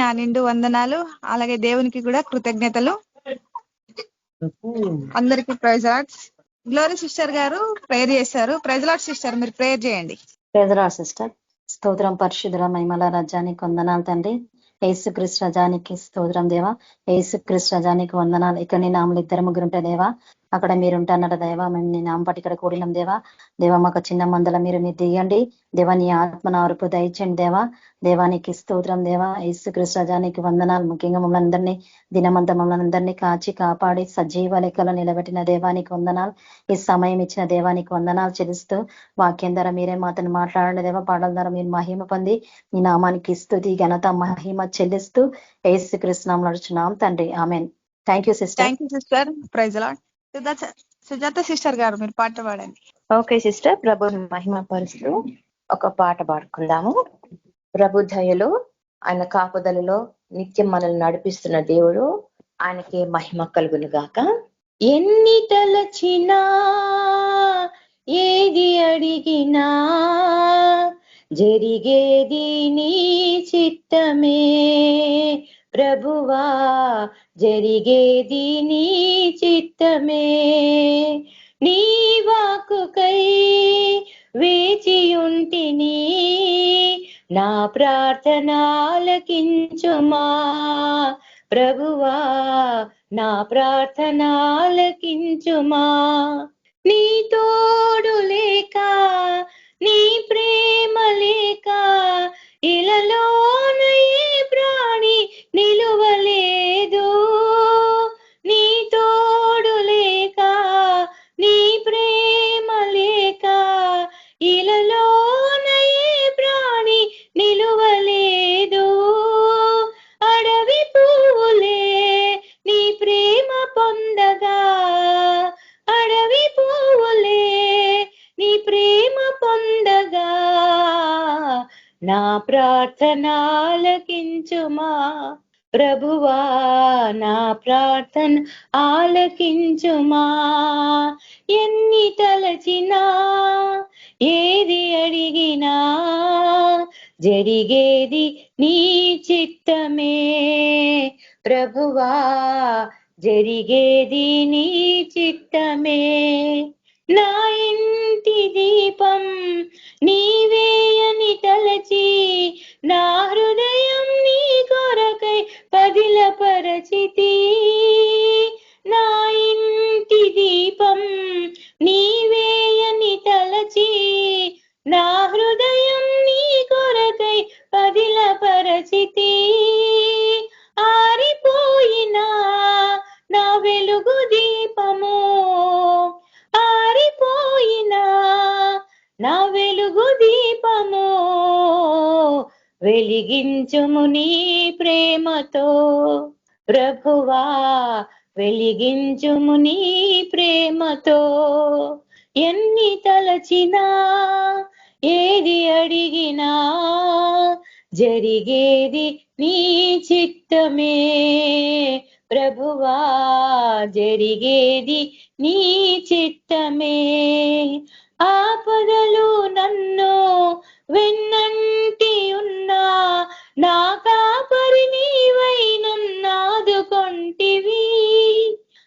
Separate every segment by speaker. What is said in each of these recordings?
Speaker 1: నా నిండు వందనాలు. అలాగే దేవునికి కూడా కృతజ్ఞతలు. అందరికి ప్రైజ్ లార్డ్స్. గ్లోరీ సిస్టర్ గారు ప్రేయర్ చేశారు. ప్రైజ్ లార్డ్ సిస్టర్, మీరు ప్రేయర్ చేయండి.
Speaker 2: Praise Lord sister. స్తోత్రం పరిశుద్ధుల మహిమల రాజ్యానికి వందనాలు తండ్రి. యేసుక్రీస్తు రజానికి స్తోత్రం దేవా. యేసుక్రీస్తు రజానికి వందనాలు. ఇక్కడ నీ నామలు 2-3 ఉంటే దేవా, అక్కడ మీరు ఉంటున్నారా దేవా. మేము నీ నామపాటి ఇక్కడ కూడినాం దేవా. దేవా మాకు చిన్న మందల మీరు దిగండి దేవా. నీ ఆత్మను అరుపు దయచండి దేవా. దేవానికి స్తోత్రం దేవా. యేసుక్రీస్తు రజానికి వందనాలు. ముఖ్యంగా మమ్మల్ని అందరినీ దినమంతా మమ్మల్ని అందరినీ కాచి కాపాడి సజీవ లెక్కలో నిలబెట్టిన దేవానికి వందనాలు. ఈ సమయం ఇచ్చిన దేవానికి వందనాలు చెల్లిస్తూ వాక్యం ద్వారా మీరే మాతను మాట్లాడండి దేవా. పాటల ద్వారా మీరు మహిమ పొంది మీ నామానికి స్తుతి ఘనత మహిమ చెల్లిస్తూ యేసుక్రీస్తు నామములో నడుచున్నాం తండ్రి. Amen. Thank you sister.
Speaker 1: Thank you sister. Praise Lord. Sujatha sister గారు మీరు పాట పాడండి.
Speaker 3: Okay sister. ప్రభు మహిమ పరుస్తూ ఒక పాట పాడుకుందాము. ప్రభు దయలో ఆయన కాపుదలలో నిత్యం మనల్ని నడిపిస్తున్న దేవుడు, ఆయనకి మహిమ కలుగును గాక. ఎన్ని తలచినా ఏది అడిగినా జరిగేది నీ చిత్తమే ప్రభువా, జరిగేది నీ చిత్తమే. నీ వాక్కుకై వేచియుంటిని, నా ప్రార్థన ఆలకించుమా ప్రభువా, నా ప్రార్థన ఆలకించుమా. నీ తోడు లేక, నీ ప్రేమ లేక ఇలలోన ఏ ప్రాణి నిలువలేదు. నీ తోడు లేక, నీ ప్రేమ లేక ఇలలోన ఏ ప్రాణి నిలువలేదు. అడవి పువ్వులే నీ ప్రేమ పొందగా, అడవి పువ్వులే నీ ప్రేమ పొందగా, నా ప్రార్థన ఆలకించుమా ప్రభువా, నా ప్రార్థన ఆలకించుమా. ఎన్ని తలచినా ఏది అడిగినా జరిగేది నీ చిత్తమే ప్రభువా, జరిగేది నీ చిత్తమే. నా ఇంటి దీపం నీవేయని తలచి, నా హృదయం నీ కొరకై పదిలపరచితి. నా ఇంటి దీపం నీవేయని తలచి, నా హృదయం నీ కొరకై పదిలపరచితి. ఆరిపోయినా నా వెలుగు దీపము, ఆరిపోయినా నా వెలుగు దీపము, వెలిగించుము నీ ప్రేమతో ప్రభువా, వెలిగించుము నీ ప్రేమతో. ఎన్ని తలచినా ఏది అడిగినా జరిగేది నీ చిత్తమే ప్రభువా, జరిగేది నీ చిత్తమే. ఆపదలు నన్ను వెన్నంటి ఉన్నా, నా కాపరి నీవై నన్నాదుకొంటివి.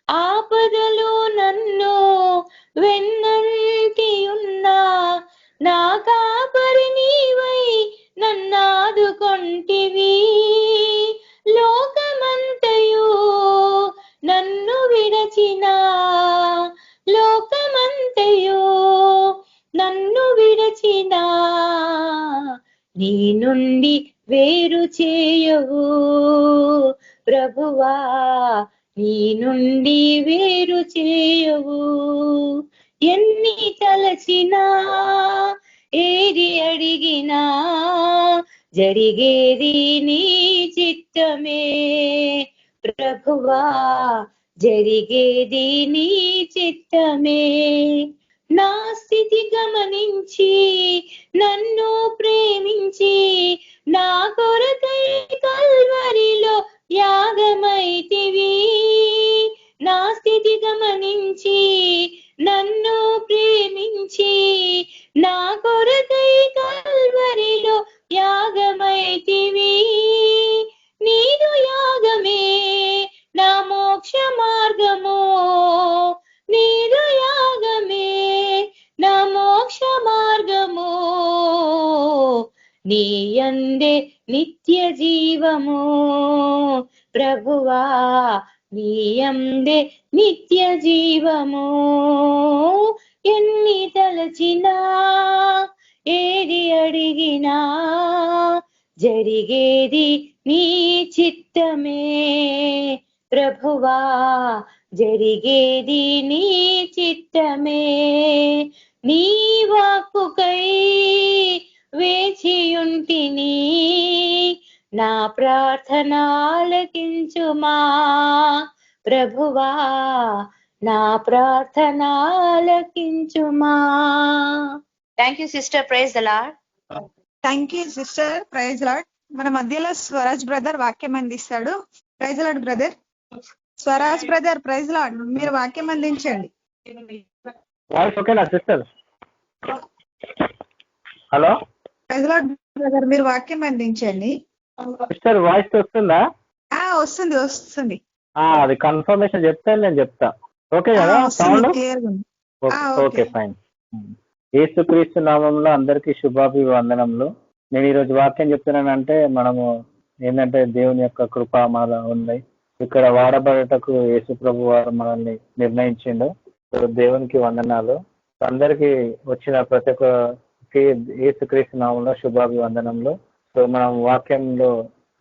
Speaker 3: ఆపదలు నన్ను వెన్నంటి ఉన్నా, నా కాపరి నీవై నన్నాదుకొంటివి. లోకమంతయు నన్ను విడచినా, లోకమంతయు నన్ను విడచినా, నీ నుండి వేరు చేయవు ప్రభువా, నీ నుండి వేరు చేయవు. ఎన్ని తలచినా ఏది అడిగినా జరిగేది నీ చిత్తమే ప్రభువా, జరిగేది నీ చిత్తమే. నా స్థితి గమనించి నన్ను ప్రేమించి, నా కొరకై కల్వరిలో యాగమైతివి. నా స్థితి గమనించి నన్ను ప్రేమించి, నా కొరకై కల్వరిలో యాగమైతివి. నీ నీయందే నిత్య జీవము. ప్రభువా నీయందే నిత్య జీవము. ఎన్ని తలచినా ఏది అడిగినా జరిగేది నీ చిత్తమే. ప్రభువా జరిగేది నీ చిత్తమే. నీ వాక్కుకై వేచియుంటిని, నా ప్రార్థన ఆలకించుమా. ప్రభువా నా ప్రార్థన ఆలకించుమా. Thank you sister. Praise the Lord.
Speaker 1: Thank you sister. Praise Lord. మన మధ్యలో స్వరాజ్ బ్రదర్ వాక్యం అందిస్తాడు. Praise Lord brother. Swaraj brother praise Lord, మీరు వాక్యం అందించండి.
Speaker 4: ఓకేనా sister? Hello
Speaker 1: praise Lord brother, మీరు వాక్యం అందించండి.
Speaker 4: సిస్టర్ వాయిస్ వస్తుందా?
Speaker 1: వస్తుంది వస్తుంది.
Speaker 4: అది కన్ఫర్మేషన్ చెప్తే నేను చెప్తా. ఓకే కదా సౌండ్? Okay fine. యేసుక్రీస్తు నామంలో అందరికీ శుభాభివందనములు. నేను ఈరోజు వాక్యం చెప్తున్నానంటే మనము ఏంటంటే దేవుని యొక్క కృప మనలో ఉన్నాయి. ఇక్కడ వాడబడటకు యేసు ప్రభు వారు మనల్ని నిర్ణయించిండు. దేవునికి వందనాలు. అందరికీ వచ్చిన ప్రతి ఒక్కరికి యేసుక్రీస్తు నామంలో శుభాభివందనములు. సో మనం వాక్యంలో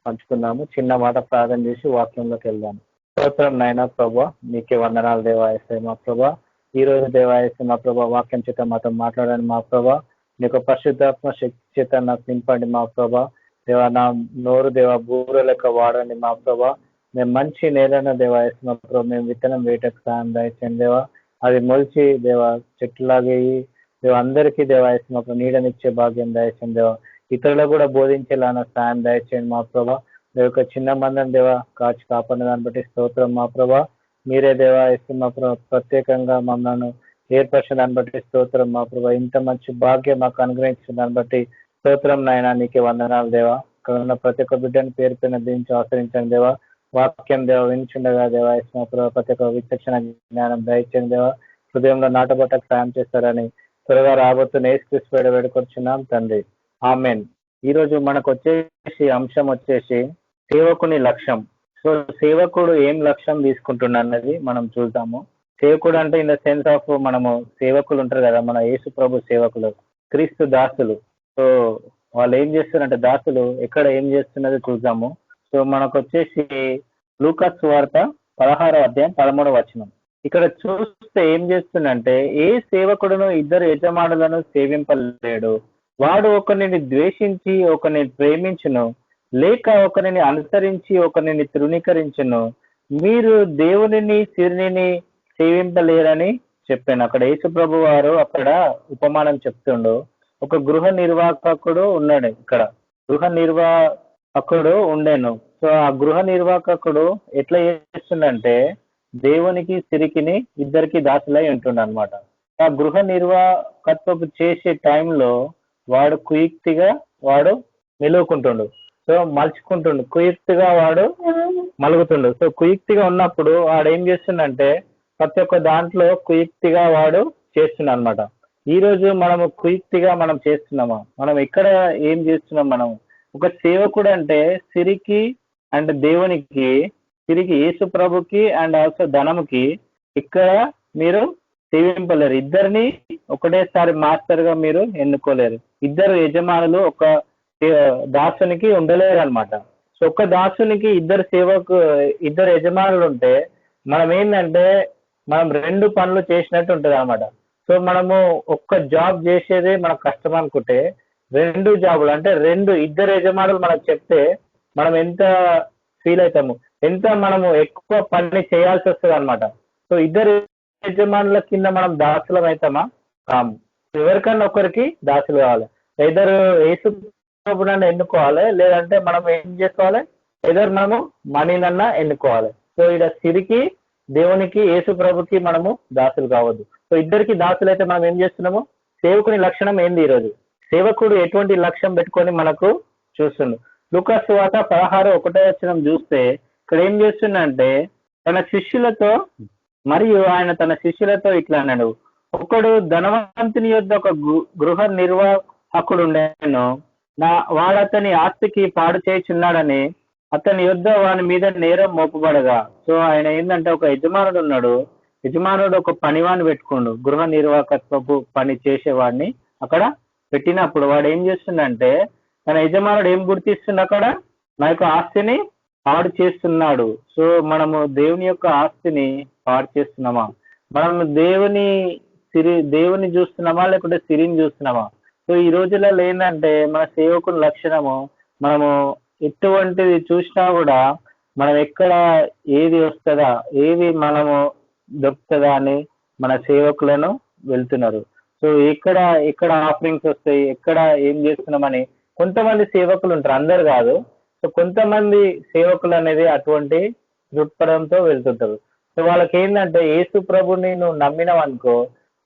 Speaker 4: పంచుకుందాము. చిన్న మాట ప్రార్థన చేసి వాక్యంలోకి వెళ్దాము. స్తోత్రం నాయనా ప్రభా, నీకే వందనాలు దేవాయసే మా ప్రభా. ఈ రోజు దేవాయసే మా ప్రభా వాక్యం చేత మాతో మాట్లాడండి మా ప్రభా. నీకు పరిశుద్ధాత్మ శక్తి చేత నాకు నింపండి మా ప్రభా. దేవా నా నోరు దేవా బూర లెక్క వాడండి మా ప్రభా. మేము మంచి నేలైన దేవాయసే మా ప్రభా, మేము విత్తనం వేయటకు సాయం దయచండి దేవా. అది మొలిచి దేవా చెట్టులాగే దేవా అందరికీ దేవాయసే మా ప్రభా నీడనిచ్చే భాగ్యం దయచండి దేవా. ఇతరులకు కూడా బోధించేలాన సాయం దయచేయండి మా ప్రభా. యొక్క చిన్న మందిని దేవా కాచి కాపాడిన దాన్ని బట్టి స్తోత్రం మా ప్రభా. మీరే దేవా ఇస్తే మా ప్రభా ప్రత్యేకంగా మమ్మల్ని ఏర్పరిచిన దాన్ని బట్టి స్తోత్రం మా ప్రభా. ఇంత మంచి భాగ్యం మాకు అనుగ్రహించిన దాన్ని బట్టి స్తోత్రం నాయన, నీకే వందనాలు దేవా. ఇక్కడ ఉన్న ప్రతి ఒక్క బిడ్డని పేరు పైన దీనికి ఆశ్రయించండి దేవా. వాక్యం దేవా వినిచుండగా దేవా ఇస్తే మా ప్రభా ప్రతి ఒక్క విచక్షణ జ్ఞానం దయచేయండి దేవా. హృదయంలో నాటబట్టకు సాయం చేస్తారని త్వరగా రాబోతున్న యేసుక్రీస్తు పేరిట వేడుకొచ్చున్నాం తండ్రి, ఆమేన్. ఈ రోజు మనకు వచ్చేసి అంశం వచ్చేసి సేవకుని లక్ష్యం. సో సేవకుడు ఏం లక్ష్యం తీసుకుంటున్నా అన్నది మనం చూద్దాము. సేవకుడు అంటే ఇన్ ద సెన్స్ ఆఫ్ మనము సేవకులు ఉంటారు కదా, మన యేసు ప్రభు సేవకులు, క్రీస్తు దాసులు. సో వాళ్ళు ఏం చేస్తున్నారంటే దాసులు ఎక్కడ ఏం చేస్తున్నది చూద్దాము. సో మనకు వచ్చేసి లూకా సువార్త 16వ అధ్యాయం 13వ వచనం. ఇక్కడ చూస్తే ఏం చేస్తుందంటే, ఏ సేవకుడును ఇద్దరు యజమానులను సేవింపలేడు. వాడు ఒకరిని ద్వేషించి ఒకరిని ప్రేమించును, లేక ఒకరిని అనుసరించి ఒకరిని తృణీకరించును. మీరు దేవునిని సిరిని సేవింపలేరని చెప్పాను. అక్కడ యేసు ప్రభు వారు అక్కడ ఉపమానం చెప్తుండు. ఒక గృహ నిర్వాహకుడు ఉన్నాడు. ఇక్కడ గృహ నిర్వాహకుడు ఉండేను. సో ఆ గృహ నిర్వాహకుడు ఎట్లా చేస్తుండంటే దేవునికి సిరికిని ఇద్దరికి దాసులై ఉంటుండ అనమాట. ఆ గృహ నిర్వాహకత్వపు చేసే టైంలో వాడు కుయుక్తిగా వాడు నిలువుకుంటుండు. సో మలుచుకుంటుండు, కుయుక్తిగా వాడు మలుగుతుండు. సో కుయుక్తిగా ఉన్నప్పుడు వాడు ఏం చేస్తుండంటే ప్రతి ఒక్క దాంట్లో కుయుక్తిగా వాడు చేస్తున్నాడు అనమాట. ఈ రోజు మనము కుయుక్తిగా మనం చేస్తున్నామా? మనం ఎక్కడ ఏం చేస్తున్నాం? మనం ఒక సేవకుడు అంటే సిరికి అండ్ దేవునికి, సిరికి యేసు ప్రభుకి అండ్ ఆల్సో ధనముకి ఇక్కడ మీరు సేవింపలేరు. ఇద్దరిని ఒకటేసారి మాస్టర్ గా మీరు ఎన్నుకోలేరు. ఇద్దరు యజమానులు ఒక దాసునికి ఉండలేరు అనమాట. సో ఒక్క దాసునికి ఇద్దరు యజమానులు ఉంటే మనం ఏంటంటే మనం రెండు పనులు చేసినట్టు ఉంటుంది అనమాట. సో మనము ఒక్క జాబ్ చేసేదే మనకు కష్టం అనుకుంటే, రెండు జాబులు అంటే ఇద్దరు యజమానులు మనకు చెప్తే మనం ఎంత ఫీల్ అవుతాము, ఎంత మనము ఎక్కువ పని చేయాల్సి వస్తుంది అనమాట. సో ఇద్దరు యజమానుల కింద మనం దాసులం అవుతామా? కాము. ఎవరికన్నా ఒకరికి దాసులు కావాలి. ఇద్దరు యేసు ప్రభునన్నా ఎన్నుకోవాలి, లేదంటే మనం ఏం చేసుకోవాలి, ఇద్దరు మనము మనీనన్నా ఎన్నుకోవాలి. సో ఇక్కడ సిరికి దేవునికి యేసు ప్రభుకి మనము దాసులు కావద్దు. సో ఇద్దరికి దాసులు అయితే మనం ఏం చేస్తున్నాము? సేవకుని లక్షణం ఏంది? ఈరోజు సేవకుడు ఎటువంటి లక్ష్యం పెట్టుకొని మనకు చూస్తుండు. లూకా సువార్త 16:1 వచనం చూస్తే ఇక్కడ ఏం చేస్తుండంటే తన శిష్యులతో మరియు ఆయన తన శిష్యులతో ఇట్లా అన్నాడు, ఒకడు ధనవంతుని యొద్ద ఒక గృహ నిర్వాహకుడు ఉండేను. వాడతని ఆస్తికి పాడు చేయుచున్నాడని అతని యొద్ద వాని మీద నేరం మోపబడగా. సో ఆయన ఏంటంటే ఒక యజమానుడు ఉన్నాడు, యజమానుడు ఒక పనివాడిని పెట్టుకోండు, గృహ నిర్వాహకత్వపు పని చేసేవాడిని అక్కడ పెట్టినప్పుడు వాడు ఏం చేస్తుండంటే తన యజమానుడు ఏం గుర్తిస్తుంది అక్కడ, నా యొక్క ఆస్తిని పాడు చేస్తున్నాడు. సో మనము దేవుని యొక్క ఆస్తిని పాడు చేస్తున్నామా, మనము దేవుని చూస్తున్నామా లేకుంటే సిరిని చూస్తున్నామా? సో ఈ రోజులలో ఏంటంటే మన సేవకుని లక్షణము మనము ఎటువంటిది చూసినా కూడా మనం ఎక్కడ ఏది వస్తుందా, ఏది మనము దొరుకుతుందా అని మన సేవకులను వెళ్తున్నారు. సో ఎక్కడ ఆఫరింగ్స్ వస్తాయి, ఎక్కడ ఏం చేస్తున్నామని కొంతమంది సేవకులు ఉంటారు, అందరు కాదు. సో కొంతమంది సేవకులు అనేది అటువంటి దృక్పథంతో వెళ్తుంటారు. సో వాళ్ళకి ఏంటంటే యేసు ప్రభుని నువ్వు నమ్మినావు అనుకో,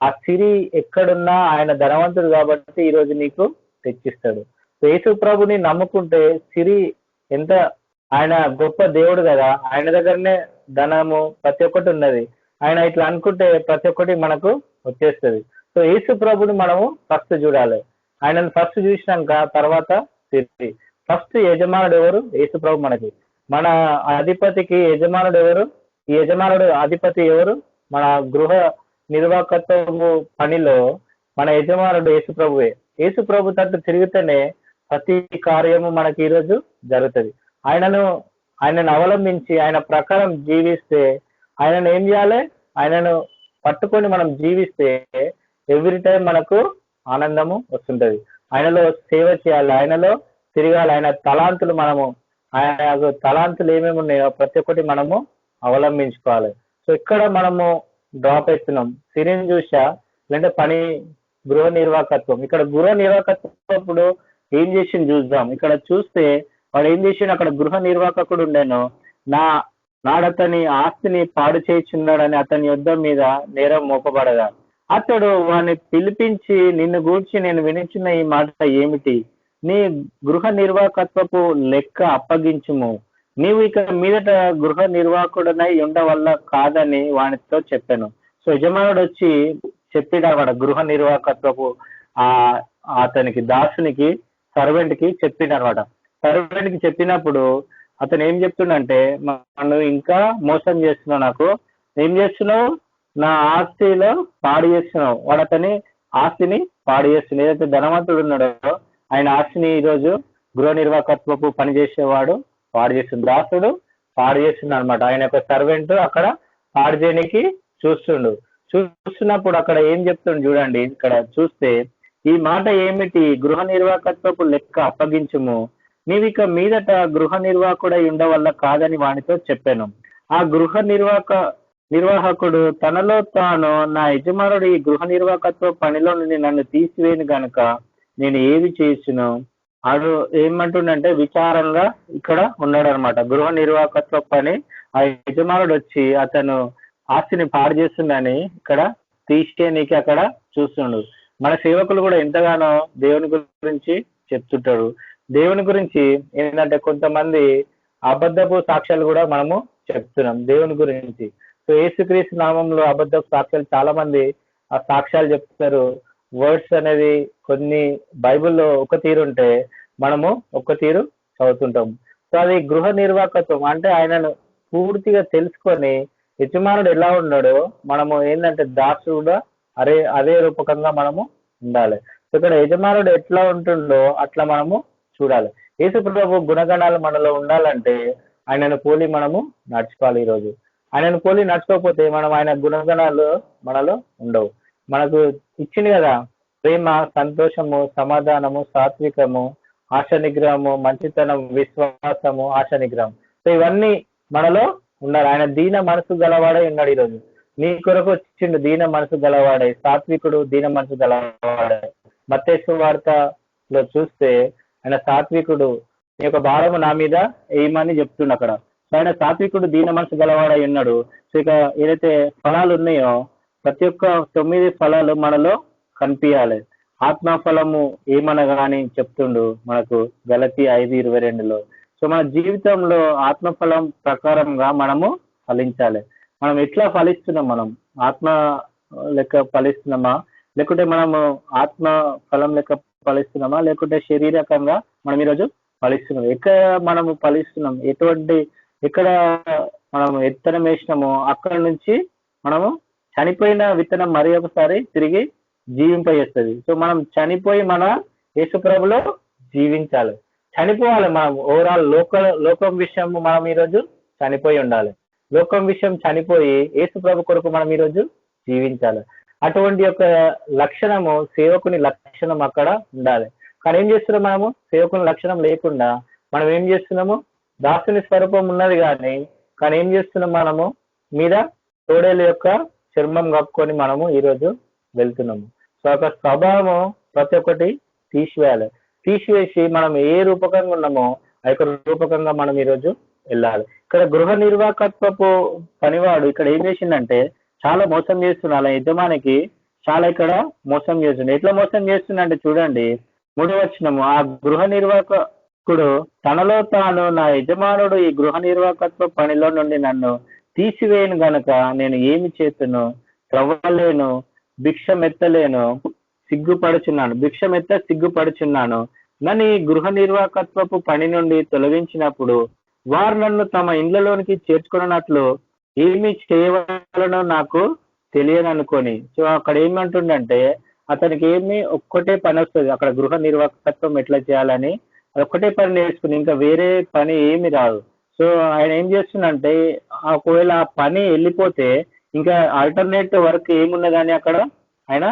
Speaker 4: ఆ సిరి ఎక్కడున్నా ఆయన ధనవంతుడు కాబట్టి ఈరోజు నీకు తెచ్చిస్తాడు. యేసు ప్రభుని నమ్ముకుంటే సిరి ఎంత, ఆయన గొప్ప దేవుడు కదా, ఆయన దగ్గరనే ధనము ప్రతి ఒక్కటి ఉన్నది. ఆయన ఇట్లా అనుకుంటే ప్రతి ఒక్కటి మనకు వచ్చేస్తుంది. సో యేసు ప్రభుని మనము ఫస్ట్ చూడాలి, ఆయనను ఫస్ట్ చూసినాక తర్వాత సిరి. ఫస్ట్ యజమానుడు ఎవరు? యేసు ప్రభు. మన అధిపతికి యజమానుడు ఎవరు? ఈ యజమానుడు అధిపతి ఎవరు? మన గృహ నిర్వాహకత్వము పనిలో మన యజమానుడు యేసు ప్రభువే. యేసు ప్రభు తట్టు తిరిగితేనే ప్రతి కార్యము మనకి ఈరోజు జరుగుతుంది. ఆయనను అవలంబించి ఆయన ప్రకారం జీవిస్తే, ఆయనను ఏం చేయాలి, ఆయనను పట్టుకొని మనం జీవిస్తే ఎవ్రీ టైం మనకు ఆనందము వస్తుంటది. ఆయనలో సేవ చేయాలి, ఆయనలో తిరగాలి. ఆయన తలాంతులు ఆయన తలాంతులు ఏమేమి ఉన్నాయో ప్రతి ఒక్కటి మనము అవలంబించుకోవాలి. సో ఇక్కడ మనము డ్రాప్ అవుతున్నాం, సిరిని చూసా లేదంటే గృహ నిర్వాహకత్వం. ఇక్కడ గృహ నిర్వాహకత్వం ఇప్పుడు ఏం చేసింది చూద్దాం. ఇక్కడ చూస్తే వాడు ఏం చేసిండు, అక్కడ గృహ నిర్వాహకుడు ఉండేను, నాడతని ఆస్తిని పాడు చేయుచున్నాడని అతని యుద్ధం మీద నేరం మోపబడగా అతడు వాడిని పిలిపించి, నిన్ను గూర్చి నేను వినిచున్న ఈ మాట ఏమిటి? నీ గృహ నిర్వాహకత్వపు లెక్క అప్పగించుము, నీవు ఇక మీదట గృహ నిర్వాహకుడనై ఉండవల్ల కాదని వానితో చెప్పాను. సో యజమానుడు వచ్చి చెప్పినవాడ గృహ నిర్వాహకత్వపు అతనికి దాసునికి సర్వెంట్ కి చెప్పినవాడ. సర్వెంట్ కి చెప్పినప్పుడు అతను ఏం చెప్తుండంటే, నువ్వు ఇంకా మోసం చేస్తున్నావు, నాకు ఏం చేస్తున్నావు, నా ఆస్తిలో పాడు చేస్తున్నావు. వాడు అతని ఆస్తిని పాడు చేస్తున్నాడు. ఏదైతే ధనవంతుడు ఉన్నాడో ఆయన ఆస్తిని ఈరోజు గృహ నిర్వాహకత్వపు పని చేసేవాడు పాడు చేస్తుంది, దాసుడు పాడు చేస్తుంది అనమాట. ఆయన యొక్క సర్వెంట్ అక్కడ పాడు చేయడానికి చూస్తున్నప్పుడు అక్కడ ఏం చెప్తుండు చూడండి. ఇక్కడ చూస్తే ఈ మాట ఏమిటి, గృహ నిర్వాహకత్వపు లెక్క అప్పగించుము, నీవిక మీదట గృహ నిర్వాహకుడై ఉండవల్ల కాదని వానితో చెప్పాను. ఆ గృహ నిర్వాహకుడు తనలో తాను, నా యజమానుడు ఈ గృహ నిర్వాహకత్వ పనిలో నుండి నన్ను తీసివేయను గనుక నేను ఏది చేసిను ఆడు ఏమంటుండంటే విచారంగా ఇక్కడ ఉన్నాడు అనమాట. గృహ నిర్వాహకత్వ పని ఆ యజమానుడు వచ్చి అతను ఆస్తిని పాడు చేస్తుందని ఇక్కడ తీసేయనీకి అక్కడ చూస్తుండు. మన సేవకులు కూడా ఎంతగానో దేవుని గురించి చెప్తుంటాడు. దేవుని గురించి ఏంటంటే కొంతమంది అబద్ధపు సాక్ష్యాలు కూడా మనము చెప్తున్నాం దేవుని గురించి. సో యేసుక్రీస్తు నామంలో అబద్ధపు సాక్ష్యాలు చాలా మంది ఆ సాక్ష్యాలు చెప్తారు. వర్డ్స్ అనేది కొన్ని బైబిల్లో ఒక తీరు ఉంటే మనము ఒక తీరు చదువుతుంటాం. సో అది గృహ నిర్వాహకత్వం అంటే ఆయనను పూర్తిగా తెలుసుకొని యజమానుడు ఎలా ఉన్నాడో మనము ఏంటంటే దాసుడు కూడా అదే రూపకంగా మనము ఉండాలి. సో ఇక్కడ యజమానుడు ఎట్లా ఉంటుండో అట్లా మనము చూడాలి. యేసు ప్రభు గుణగణాలు మనలో ఉండాలంటే ఆయనను పోలి మనము నడుచుకోవాలి. ఈరోజు ఆయనను పోలి నడుచుకోకపోతే మనం ఆయన గుణగణాలు మనలో ఉండవు. మనకు ఇచ్చింది కదా ప్రేమ, సంతోషము, సమాధానము, సాత్వికము, ఆశ నిగ్రహము, మంచితనం, విశ్వాసము, ఆశ నిగ్రహం. సో ఇవన్నీ మనలో ఉండాలి. ఆయన దీన మనసు గలవాడై ఉన్నాడు. ఈరోజు నీ కొరకు వచ్చిండు దీన మనసు గలవాడై, సాత్వికుడు దీన మనసు గలవాడై. మత్తయి వార్తలో చూస్తే ఆయన సాత్వికుడు, నీ యొక్క భారము నా మీద ఏమని చెప్తుండ అక్కడ. సో ఆయన సాత్వికుడు దీన మనసు గలవాడై ఉన్నాడు. సో ఇక ఏదైతే ఫలాలు ఉన్నాయో ప్రతి ఒక్క 9 ఫలాలు మనలో కనిపించాలి. ఆత్మఫలము ఏమనగా అని చెప్తుండు మనకు గలతీ 5:22లో. సో మన జీవితంలో ఆత్మఫలం ప్రకారంగా మనము ఫలించాలి. మనం ఎట్లా ఫలిస్తున్నాం, మనం ఆత్మ లెక్క ఫలిస్తున్నామా లేకుంటే మనము ఆత్మ ఫలం లెక్క ఫలిస్తున్నామా లేకుంటే శారీరకంగా మనం ఈరోజు ఫలిస్తున్నాం? ఎక్కడ మనము ఫలిస్తున్నాం? ఎక్కడ మనం విత్తనం వేసినామో అక్కడ నుంచి మనము చనిపోయిన విత్తనం మరి ఒకసారి తిరిగి జీవింపజేస్తుంది. సో మనం చనిపోయి మన యేసుప్రభులో జీవించాలి, చనిపోవాలి. మనం ఓవరాల్ లోకం విషయం మనం ఈరోజు చనిపోయి ఉండాలి. లోకం విషయం చనిపోయి యేసుప్రభు కొరకు మనం ఈరోజు జీవించాలి. అటువంటి యొక్క లక్షణము సేవకుని లక్షణం అక్కడ ఉండాలి. కానీ ఏం చేస్తున్నాం మనము? సేవకుని లక్షణం లేకుండా మనం ఏం చేస్తున్నాము? దాసుని స్వరూపం ఉన్నది కానీ ఏం చేస్తున్నాం? మనము మీద తోడేల యొక్క చర్మం కప్పుకొని మనము ఈరోజు వెళ్తున్నాము. సో ఒక స్వభావం ప్రతి ఒక్కటి తీసివేసి మనం ఏ రూపకంగా ఉన్నామో ఆ యొక్క రూపకంగా మనం ఈరోజు వెళ్ళాలి. ఇక్కడ గృహ నిర్వాహకత్వపు పనివాడు ఇక్కడ ఏం చేసిందంటే చాలా మోసం చేస్తున్నాడు. యజమానికి చాలా ఇక్కడ మోసం చేస్తుండే. ఎట్లా మోసం చేస్తుండే చూడండి, 3వ వచనము. ఆ గృహ నిర్వాహకుడు తనలో తాను, నా యజమానుడు ఈ గృహ నిర్వాహకత్వ పనిలో నుండి నన్ను తీసివేయను గనక నేను ఏమి చేతును? త్రవ్వలేను, భిక్షమెత్తలేను, సిగ్గుపడుచున్నాను. నన్ను ఈ గృహ నిర్వాహకత్వపు పని నుండి తొలగించినప్పుడు వారు నన్ను తమ ఇండ్లలోనికి చేర్చుకున్నట్లు ఏమి చేయవలనో నాకు తెలియదనుకొని. సో అక్కడ ఏమంటుండంటే అతనికి ఒక్కటే పని వస్తుంది. అక్కడ గృహ నిర్వాహకత్వం ఎట్లా చేయాలని ఒక్కటే పని నేర్చుకుని ఇంకా వేరే పని ఏమి రాదు. సో ఆయన ఏం చేస్తుందంటే ఒకవేళ ఆ పని వెళ్ళిపోతే ఇంకా ఆల్టర్నేట్ వర్క్ ఏమున్నదని అక్కడ ఆయన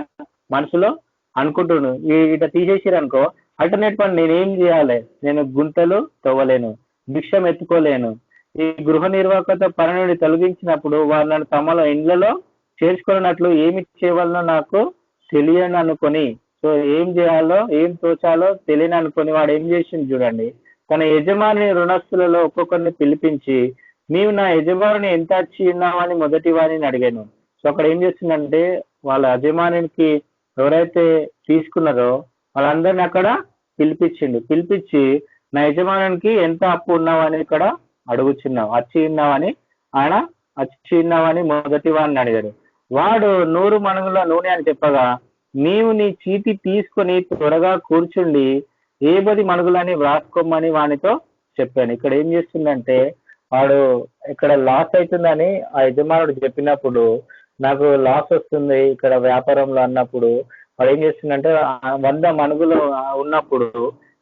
Speaker 4: మనసులో అనుకుంటున్నాను. ఇట తీసేసిరనుకో ఆల్టర్నేట్ పని నేనేం చేయాలి? నేను గుంటలు తవ్వలేను, భిక్షం ఎత్తుకోలేను. ఈ గృహ నిర్వాహకత పని నుండి తొలగించినప్పుడు వారు నన్ను తమలో ఇండ్లలో చేర్చుకున్నట్లు ఏమి చేయవలనో నాకు తెలియని అనుకొని, సో ఏం చేయాలో ఏం తోచాలో తెలియని అనుకొని వాడు ఏం చేసింది చూడండి, తన యజమాని రుణస్తులలో ఒక్కొక్కరిని పిలిపించి నీవు నా యజమాని ఎంత వచ్చి ఉన్నావని మొదటి వారిని అడిగాను. సో అక్కడ ఏం చేస్తుందంటే వాళ్ళ యజమానికి ఎవరైతే తీసుకున్నారో వాళ్ళందరినీ అక్కడ పిలిపించి నా యజమానికి ఎంత అప్పు ఉన్నావని ఇక్కడ అడుగుచున్నావు, వచ్చి ఉన్నావని మొదటి వాడిని అడిగాడు. వాడు 100 మణుగుల నూనె అని చెప్పగా నీవు నీ చీటి తీసుకొని త్వరగా కూర్చుండి 10 మణుగులని వ్రాసుకోమని వానితో చెప్పాను. ఇక్కడ ఏం చేస్తుందంటే వాడు ఇక్కడ లాస్ అవుతుందని ఆ యజమానుడు చెప్పినప్పుడు నాకు లాస్ వస్తుంది ఇక్కడ వ్యాపారంలో అన్నప్పుడు వాడు ఏం చేస్తుందంటే 100 మణుగులు ఉన్నప్పుడు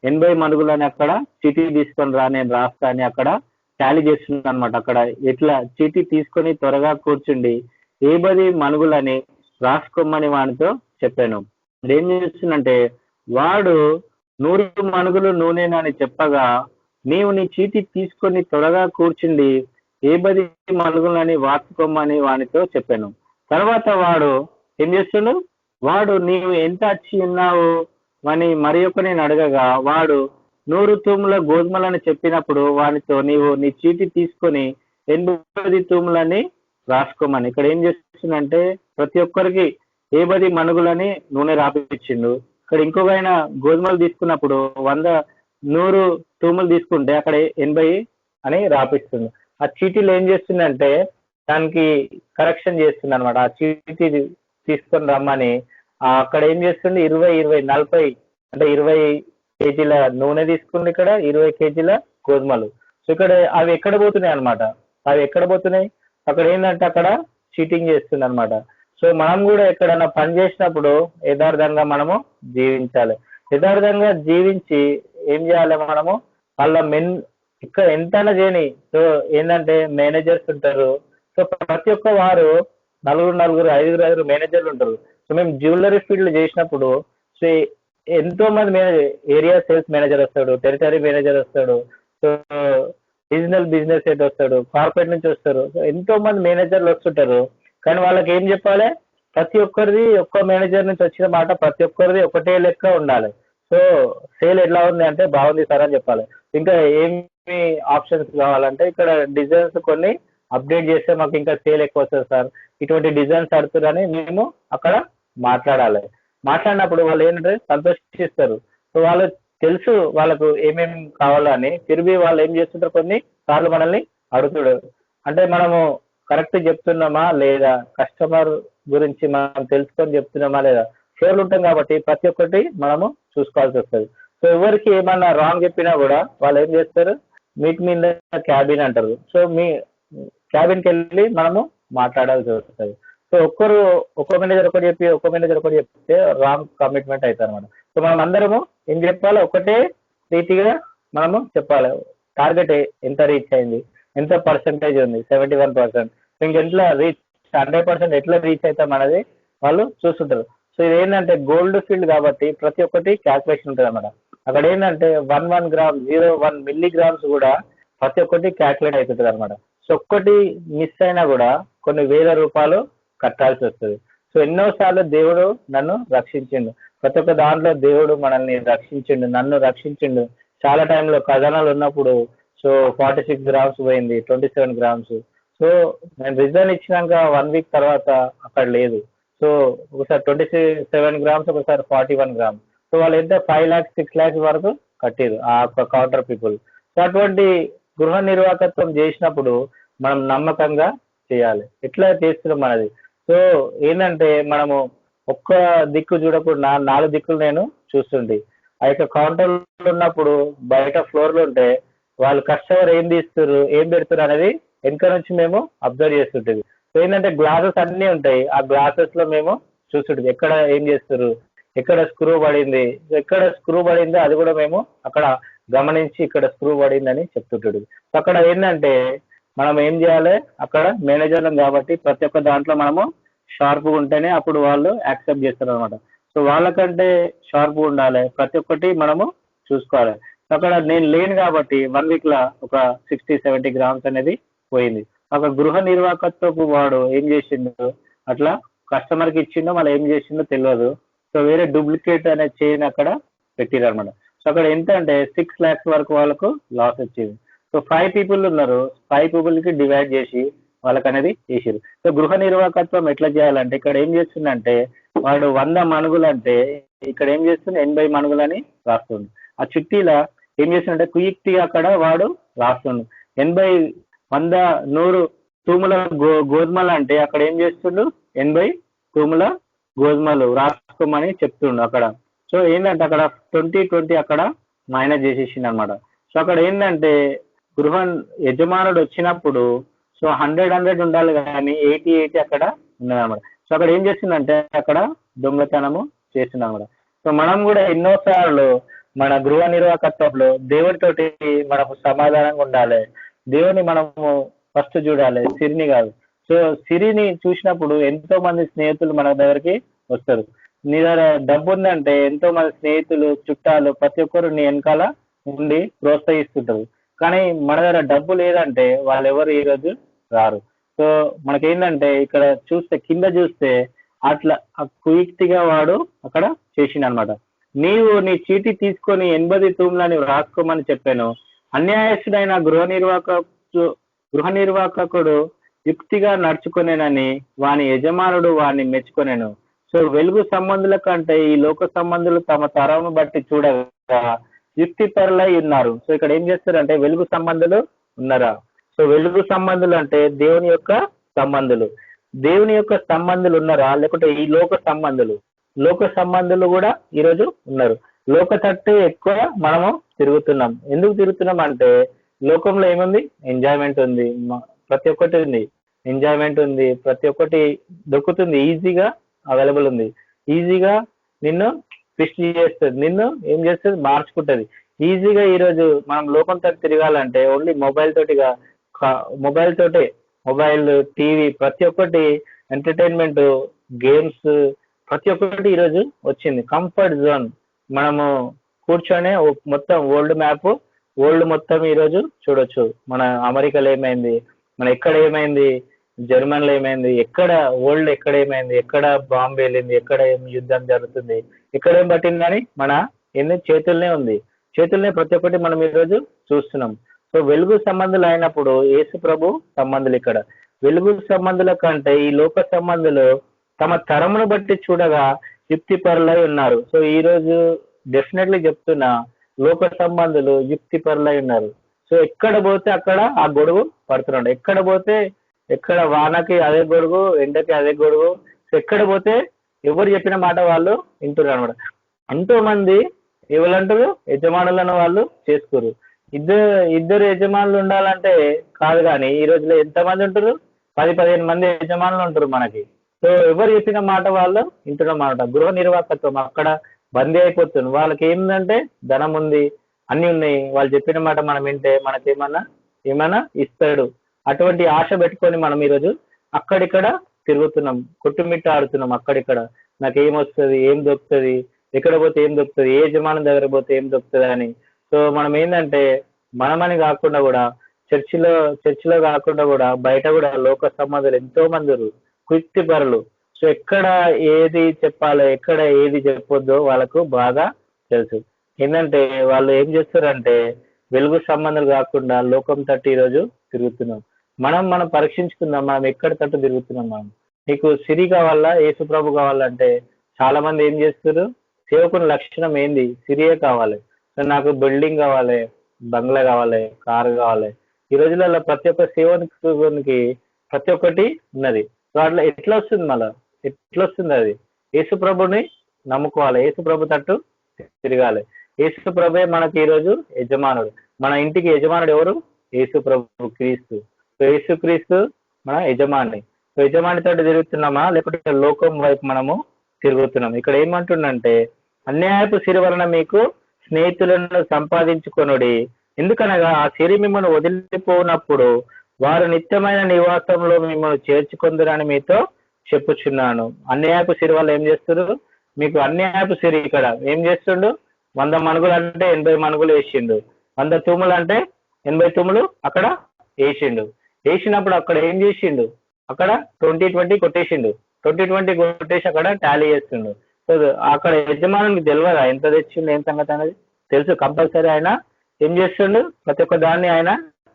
Speaker 4: 80 మణుగులని అక్కడ చీటీ తీసుకొని రా నేను రాస్తా అని అక్కడ టాలీ చేస్తుంది అనమాట. అక్కడ ఎట్లా చీటీ తీసుకొని త్వరగా కూర్చుండి 10 మణుగులని రాసుకోమని వానితో చెప్పాను. ఏం చేస్తుందంటే వాడు 100 మణుగులు నూనెనని చెప్పగా నీవు నీ చీటీ తీసుకొని త్వరగా కూర్చుండి 10 మణుగులని వాసుకోమని వానితో చెప్పాను. తర్వాత వాడు ఏం చేస్తుండు? వాడు నీవు ఎంత వచ్చి ఉన్నావు అని మరి నేను అడగగా వాడు 100 తూముల గోధుమలని చెప్పినప్పుడు వానితో నీవు నీ చీటీ తీసుకొని 80 తూములని రాసుకోమని. ఇక్కడ ఏం చేస్తుందంటే ప్రతి ఒక్కరికి 10 మణుగులని నూనె రాపిచ్చిండు. ఇక్కడ ఇంకొక ఆయన గోధుమలు తీసుకున్నప్పుడు 100 తూములు తీసుకుంటే అక్కడ 80 అని రాపిస్తుంది. ఆ చీటీలు ఏం చేస్తుందంటే దానికి కరెక్షన్ చేస్తుంది అనమాట. ఆ చీటీ తీసుకొని రమ్మని అక్కడ ఏం చేస్తుంది 20 40 అంటే 20 కేజీల నూనె తీసుకుంది, ఇక్కడ 20 కేజీల గోధుమలు. సో ఇక్కడ అవి ఎక్కడ పోతున్నాయి అనమాట, అక్కడ ఏంటంటే అక్కడ చీటింగ్ చేస్తుంది అనమాట. సో మనం కూడా ఎక్కడైనా పని చేసినప్పుడు యథార్థంగా మనము జీవించాలి. యథార్థంగా జీవించి ఏం చేయాలి మనము వాళ్ళ ఇక్కడ ఎంతైనా చేయని. సో ఏంటంటే మేనేజర్స్ ఉంటారు. సో ప్రతి ఒక్క వారు 4 5 మేనేజర్లు ఉంటారు. సో మేము జ్యువెలరీ ఫీల్డ్ చేసినప్పుడు సో ఎంతో మంది ఏరియా సేల్స్ మేనేజర్ వస్తాడు, టెరిటరీ మేనేజర్ వస్తాడు, సో రీజనల్ బిజినెస్ హెడ్ వస్తాడు, కార్పొరేట్ నుంచి వస్తారు. సో ఎంతో మంది మేనేజర్లు వస్తుంటారు. కానీ వాళ్ళకి ఏం చెప్పాలి? ప్రతి ఒక్కరిది ఒక్క మేనేజర్ నుంచి వచ్చిన మాట ప్రతి ఒక్కరిది ఒకటే లెక్క ఉండాలి. సో సేల్ ఎట్లా ఉంది అంటే బాగుంది సార్ అని చెప్పాలి. ఇంకా ఏమి ఆప్షన్స్ కావాలంటే ఇక్కడ డిజైన్స్ కొన్ని అప్డేట్ చేస్తే మాకు ఇంకా సేల్ ఎక్కువ వస్తుంది సార్, ఇటువంటి డిజైన్స్ అడుగుతారని మేము అక్కడ మాట్లాడినప్పుడు వాళ్ళు ఏంటంటే సంతోషిస్తారు. సో వాళ్ళు తెలుసు వాళ్ళకు ఏమేమి కావాలని, తిరిగి వాళ్ళు ఏం చేస్తుంటారు కొన్ని సార్లు మనల్ని అడుగుతాడు. అంటే మనము కరెక్ట్ చెప్తున్నామా లేదా, కస్టమర్ గురించి మనం తెలుసుకొని చెప్తున్నామా లేదా, షోర్లు ఉంటాం కాబట్టి ప్రతి ఒక్కటి మనము చూసుకోవాల్సి వస్తుంది. సో ఎవరికి ఏమన్నా రాంగ్ చెప్పినా కూడా వాళ్ళు ఏం చేస్తారు, మీట్ మీద క్యాబిన్ అంటారు. సో మీ క్యాబిన్కి వెళ్ళి మనము మాట్లాడాల్సి వస్తుంది. సో ఒక్కో మేనేజర్ ఒకటి చెప్పి ఒక్కో మేనేజర్ ఒకటి చెప్తే రాంగ్ కమిట్మెంట్ అవుతారు అనమాట. సో మనం అందరము ఏం చెప్పాలి, ఒకటే రీతిగా మనము చెప్పాలి. టార్గెట్ ఎంత రీచ్ అయింది, ఎంత పర్సెంటేజ్ ఉంది, 71%. ఇంకెట్లా రీచ్ 100% ఎట్లా రీచ్ అవుతాం అనేది వాళ్ళు చూస్తుంటారు. సో ఇది ఏంటంటే గోల్డ్ ఫీల్డ్ కాబట్టి ప్రతి ఒక్కటి క్యాల్కులేషన్ ఉంటుంది అన్నమాట. అక్కడ ఏంటంటే 1 గ్రామ్ 0.1 మిల్లీగ్రామ్స్ కూడా ప్రతి ఒక్కటి క్యాల్కులేట్ అవుతుంటుంది అనమాట. సో ఒక్కటి మిస్ అయినా కూడా కొన్ని వేల రూపాయలు కట్టాల్సి వస్తుంది. సో ఎన్నోసార్లు దేవుడు నన్ను రక్షించిండు, ప్రతి ఒక్క దాంట్లో దేవుడు మనల్ని రక్షించిండు, నన్ను రక్షించిండు. చాలా టైంలో ఖజానాలు ఉన్నప్పుడు సో 46 గ్రామ్స్ పోయింది, 27 గ్రామ్స్. సో నేను రిజల్ట్ ఇచ్చినాక 1 వీక్ తర్వాత అక్కడ లేదు. సో ఒకసారి 27 గ్రామ్స్, ఒకసారి 41 గ్రామ్స్. సో వాళ్ళు ఎంత 5 lakhs 6 lakhs వరకు కట్టారు ఆ కౌంటర్ పీపుల్. సో అటువంటి గృహ నిర్వాహకత్వం చేసినప్పుడు మనం నమ్మకంగా చేయాలి. ఎట్లా చేస్తున్నాం మనది. సో ఏంటంటే మనము ఒక్క దిక్కు చూడకుండా 4 దిక్కులు నేను చూస్తుంటే ఆ యొక్క కౌంటర్ ఉన్నప్పుడు బయట ఫ్లోర్లు ఉంటే వాళ్ళు కస్టమర్ ఏం తీస్తారు ఏం పెడతారు అనేది వెనక నుంచి మేము అబ్జర్వ్ చేస్తుంటుంది. సో ఏంటంటే గ్లాసెస్ అన్నీ ఉంటాయి, ఆ గ్లాసెస్ లో మేము చూస్తుంటుంది ఎక్కడ ఏం చేస్తారు, ఎక్కడ స్క్రూ పడింది, ఎక్కడ స్క్రూ పడిందో అది కూడా మేము అక్కడ గమనించి ఇక్కడ స్క్రూ పడిందని చెప్తుంటాడు. సో అక్కడ ఏంటంటే మనం ఏం చేయాలి, అక్కడ మేనేజర్లం కాబట్టి ప్రతి ఒక్క దాంట్లో మనము షార్ప్గా ఉంటేనే అప్పుడు వాళ్ళు యాక్సెప్ట్ చేస్తారు అనమాట. సో వాళ్ళకంటే షార్ప్గా ఉండాలి, ప్రతి ఒక్కటి మనము చూసుకోవాలి. అక్కడ నేను లేను కాబట్టి 1 వీక్ లా ఒక 60-70 గ్రామ్స్ అనేది పోయింది. అక్కడ గృహ నిర్వాహకత్వపు వాడు ఏం చేసిండు, అట్లా కస్టమర్కి ఇచ్చిండో మళ్ళీ ఏం చేసిండో తెలియదు. సో వేరే డూప్లికేట్ అనే చైన్ అక్కడ పెట్టిరు అనమాట. సో అక్కడ ఎంత అంటే 6 lakhs వరకు వాళ్ళకు లాస్ వచ్చింది. సో 5 people ఉన్నారు, 5 peopleకి డివైడ్ చేసి వాళ్ళకి అనేది చేసిరు. సో గృహ నిర్వాహకత్వం ఎట్లా చేయాలంటే ఇక్కడ ఏం చేస్తుందంటే వాడు 100 మణుగులు అంటే ఇక్కడ ఏం చేస్తుంది 80 మణుగులని రాస్తుంది. ఆ చిట్టీలా ఏం చేస్తుందంటే కుయుక్తిగా అక్కడ వాడు రాస్తుండు 80 100 100 తూముల గోధుమలు అంటే అక్కడ ఏం చేస్తుండు 80 తూముల గోధుమలు రాసుకోమని చెప్తుండు అక్కడ. సో ఏంటంటే అక్కడ 20 అక్కడ మైనస్ చేసేసింది అనమాట. సో అక్కడ ఏంటంటే గృహ యజమానుడు వచ్చినప్పుడు సో 100 ఉండాలి కానీ 80 అక్కడ ఉన్నదన్నమాట. సో అక్కడ ఏం చేస్తుందంటే అక్కడ దొంగతనము చేస్తుంది అనమాట. సో మనం కూడా ఎన్నోసార్లు మన గృహ నిర్వాహకత్వంలో దేవుడితోటి మనకు సమాధానంగా ఉండాలి. దేవుని మనము ఫస్ట్ చూడాలి, సిరిని కాదు. సో సిరిని చూసినప్పుడు ఎంతో మంది స్నేహితులు మన దగ్గరికి వస్తారు. నీ దగ్గర డబ్బు ఉందంటే ఎంతో మంది స్నేహితులు చుట్టాలు ప్రతి ఒక్కరు నీ వెనకాల ఉండి ప్రోత్సహిస్తుంటారు. కానీ మన దగ్గర డబ్బు లేదంటే వాళ్ళు ఎవరు ఈ రోజు రారు. సో మనకేంటంటే ఇక్కడ చూస్తే కింద చూస్తే అట్లా కుయుక్తిగా వాడు అక్కడ చేసిండు అనమాట. నీవు నీ చీటీ తీసుకొని 80 తూములని రాసుకోమని చెప్పాను. అన్యాయస్తుడైన గృహ నిర్వాహకుడు యుక్తిగా నడుచుకునేనని వాని యజమానుడు వాడిని మెచ్చుకొనేను. సో వెలుగు సంబంధుల కంటే ఈ లోక సంబంధులు తమ తరమును బట్టి చూడగా యుక్తి పరులై ఉన్నారు. సో ఇక్కడ ఏం చేస్తారంటే వెలుగు సంబంధులు ఉన్నారా. సో వెలుగు సంబంధులు అంటే దేవుని యొక్క సంబంధులు, దేవుని యొక్క సంబంధులు ఉన్నారా, లేకుంటే ఈ లోక సంబంధులు కూడా ఈరోజు ఉన్నారు. లోక తట్టు ఎక్కువ మనము తిరుగుతున్నాం. ఎందుకు తిరుగుతున్నాం అంటే లోకంలో ఏముంది, ఎంజాయ్మెంట్ ఉంది, ప్రతి ఒక్కటి ఉంది, ఎంజాయ్మెంట్ ఉంది, ప్రతి ఒక్కటి దొరుకుతుంది, ఈజీగా అవైలబుల్ ఉంది, ఈజీగా నిన్ను ట్విస్ట్ చేస్తుంది, నిన్ను ఏం చేస్తుంది మార్చుకుంటుంది ఈజీగా. ఈరోజు మనం లోకం తట్టు తిరగాలంటే ఓన్లీ మొబైల్ తోటే మొబైల్ టీవీ ప్రతి ఒక్కటి ఎంటర్టైన్మెంట్ గేమ్స్ ప్రతి ఒక్కటి ఈరోజు వచ్చింది. కంఫర్ట్ జోన్ మనము కూర్చొని మొత్తం వరల్డ్ మొత్తం ఈరోజు చూడొచ్చు. మన అమెరికాలో ఏమైంది, మన ఎక్కడ ఏమైంది, జర్మనీలో ఏమైంది, ఎక్కడ వరల్డ్ ఎక్కడ ఏమైంది, ఎక్కడ బాంబు వెళ్ళింది, ఎక్కడ ఏం యుద్ధం జరుగుతుంది, ఎక్కడ ఏం పట్టిందని మన ఎన్ని చేతుల్నే ఉంది, చేతుల్నే ప్రతి ఒక్కటి మనం ఈరోజు చూస్తున్నాం. సో వెలుగు సంబంధులు అయినప్పుడు యేసు ప్రభు సంబంధులు ఇక్కడ వెలుగు సంబంధుల కంటే ఈ లోక సంబంధులు తమ తరమును బట్టి చూడగా యుక్తి పరులై ఉన్నారు. సో ఈ రోజు డెఫినెట్లీ చెప్తున్నా లోక సంబంధులు యుక్తి పరులై ఉన్నారు. సో ఎక్కడ పోతే అక్కడ ఆ గొడుగు పడుతున్నాడు, ఎక్కడ పోతే ఎక్కడ వానకి అదే గొడుగు, ఎండకి అదే గొడుగు. సో ఎక్కడ పోతే ఎవరు చెప్పిన మాట వాళ్ళు వింటున్నారు అనమాట. ఎంతో మంది ఎవరంటారు? యజమానులను వాళ్ళు చేసుకోరు. ఇద్దరు యజమానులు ఉండాలంటే కాదు, కానీ ఈ రోజులో ఎంతమంది ఉంటారు? 10-15 మంది యజమానులు ఉంటారు మనకి. సో ఎవరు చెప్పిన మాట వాళ్ళు వింటున్నమాట. గృహ నిర్వాహకత్వం అక్కడ బందీ అయిపోతుంది. వాళ్ళకి ఏంటంటే ధనం ఉంది, అన్ని ఉన్నాయి, వాళ్ళు చెప్పిన మాట మనం వింటే మనకేమన్నా ఇస్తాడు. అటువంటి ఆశ పెట్టుకొని మనం ఈరోజు అక్కడిక్కడ తిరుగుతున్నాం, కొట్టుమిట్ట ఆడుతున్నాం. అక్కడిక్కడ నాకేమొస్తుంది, ఏం దొరుకుతుంది, ఎక్కడ పోతే ఏం దొరుకుతుంది, ఏ యజమానం దగ్గర పోతే ఏం దొరుకుతుంది అని. సో మనం ఏంటంటే మనమని కాకుండా కూడా చర్చిలో కాకుండా కూడా బయట కూడా లోక సంబంధాలు ఎంతో మంది కుయుక్తి పరులు. సో ఎక్కడ ఏది చెప్పాలో, ఎక్కడ ఏది చెప్పొద్దో వాళ్ళకు బాగా తెలుసు. ఏంటంటే వాళ్ళు ఏం చేస్తారంటే వెలుగు సంబంధాలు కాకుండా లోకం తట్టు ఈరోజు తిరుగుతున్నాం. మనం పరీక్షించుకుందాం, మనం ఎక్కడ తట్టు తిరుగుతున్నాం. మనం నీకు సిరి కావాలా, యేసు ప్రభు కావాలంటే చాలా మంది ఏం చేస్తారు? సేవకుని లక్షణం ఏంది? సిరియే కావాలి. సో నాకు బిల్డింగ్ కావాలి, బంగ్లా కావాలి, కారు కావాలి. ఈ రోజులలో ప్రతి ఒక్క సేవకునికి ప్రతి ఒక్కటి ఉన్నది. సో అట్లా ఎట్లా వస్తుంది? మళ్ళా ఎట్లా వస్తుంది? అది యేసు ప్రభుని నమ్ముకోవాలి, యేసు ప్రభు తట్టు తిరగాలి. యేసు ప్రభే మనకి ఈరోజు యజమానుడు. మన ఇంటికి యజమానుడు ఎవరు? యేసు ప్రభు క్రీస్తు. సో యేసు క్రీస్తు మన యజమాని. సో యజమాని తట్టు తిరుగుతున్నామా, లేకపోతే లోకం వైపు మనము తిరుగుతున్నాం? ఇక్కడ ఏమంటుండంటే అన్యాయపు సిరి వలన మీకు స్నేహితులను సంపాదించుకొనుడి, ఎందుకనగా ఆ సిరి మిమ్మల్ని వదిలిపోనప్పుడు వారు నిత్యమైన నివాసంలో మిమ్మల్ని చేర్చుకుందరని మీతో చెప్పుచున్నాను. అన్యాయపు సిరి వల్ల ఏం చేస్తారు? మీకు అన్యాయపు సిరి ఇక్కడ ఏం చేస్తుండు? 100 మనుగులు అంటే 80 మనుగులు వేసిండు, 100 తూములు అంటే 80 తూములు అక్కడ వేసిండు. వేసినప్పుడు అక్కడ ఏం చేసిండు? అక్కడ 20-20 కొట్టేసిండు, 20-20 కొట్టేసి అక్కడ టాలీ చేస్తుండు. సో అక్కడ యజమానికి తెలియదా ఎంత తెచ్చిండు, ఏం సంగతి అనేది? తెలుసు. కంపల్సరీ ఆయన ఏం చేస్తుండు? ప్రతి ఒక్క దాన్ని ఆయన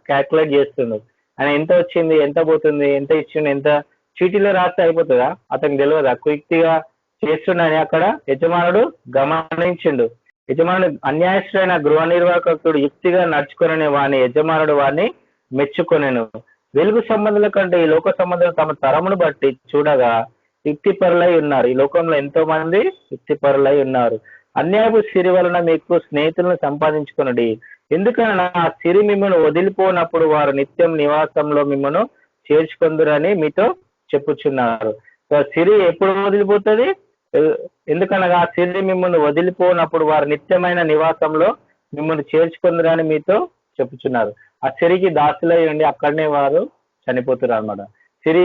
Speaker 4: క్యాల్కులేట్ చేస్తుండు. ఆయన ఎంత వచ్చింది, ఎంత పోతుంది, ఎంత ఇచ్చిండు, ఎంత చీటీలో రాస్తే అయిపోతుందా? అతనికి తెలియదా? క్విక్గా చేస్తుండని అక్కడ యజమానుడు గమనించిండు. యజమానుడు అన్యాయస్తుడైన గృహ నిర్వాహకుడు యుక్తిగా నడుచుకునే వాని యజమానుడు వాడిని మెచ్చుకొనెను. వెలుగు సంబంధుల కంటే ఈ లోక సంబంధాలు తమ తరమును బట్టి చూడగా యుక్తిపరులై ఉన్నారు. ఈ లోకంలో ఎంతో మంది యుక్తిపరులై ఉన్నారు. అన్యాయపు సిరి వలన మీకు స్నేహితులను సంపాదించుకున్నది, ఎందుకన్నా ఆ సిరి మిమ్మల్ని వదిలిపోనప్పుడు వారు నిత్యం నివాసంలో మిమ్మల్ని చేర్చుకుందరని మీతో చెప్పుచున్నారు. సో సిరి ఎప్పుడు వదిలిపోతుంది? ఎందుకనగా ఆ సిరి మిమ్మల్ని వదిలిపోనప్పుడు వారు నిత్యమైన నివాసంలో మిమ్మల్ని చేర్చుకుందరని మీతో చెప్పుచున్నారు. ఆ సిరికి దాసులై ఉండి అక్కడనే వారు చనిపోతున్నారు అనమాట. సిరి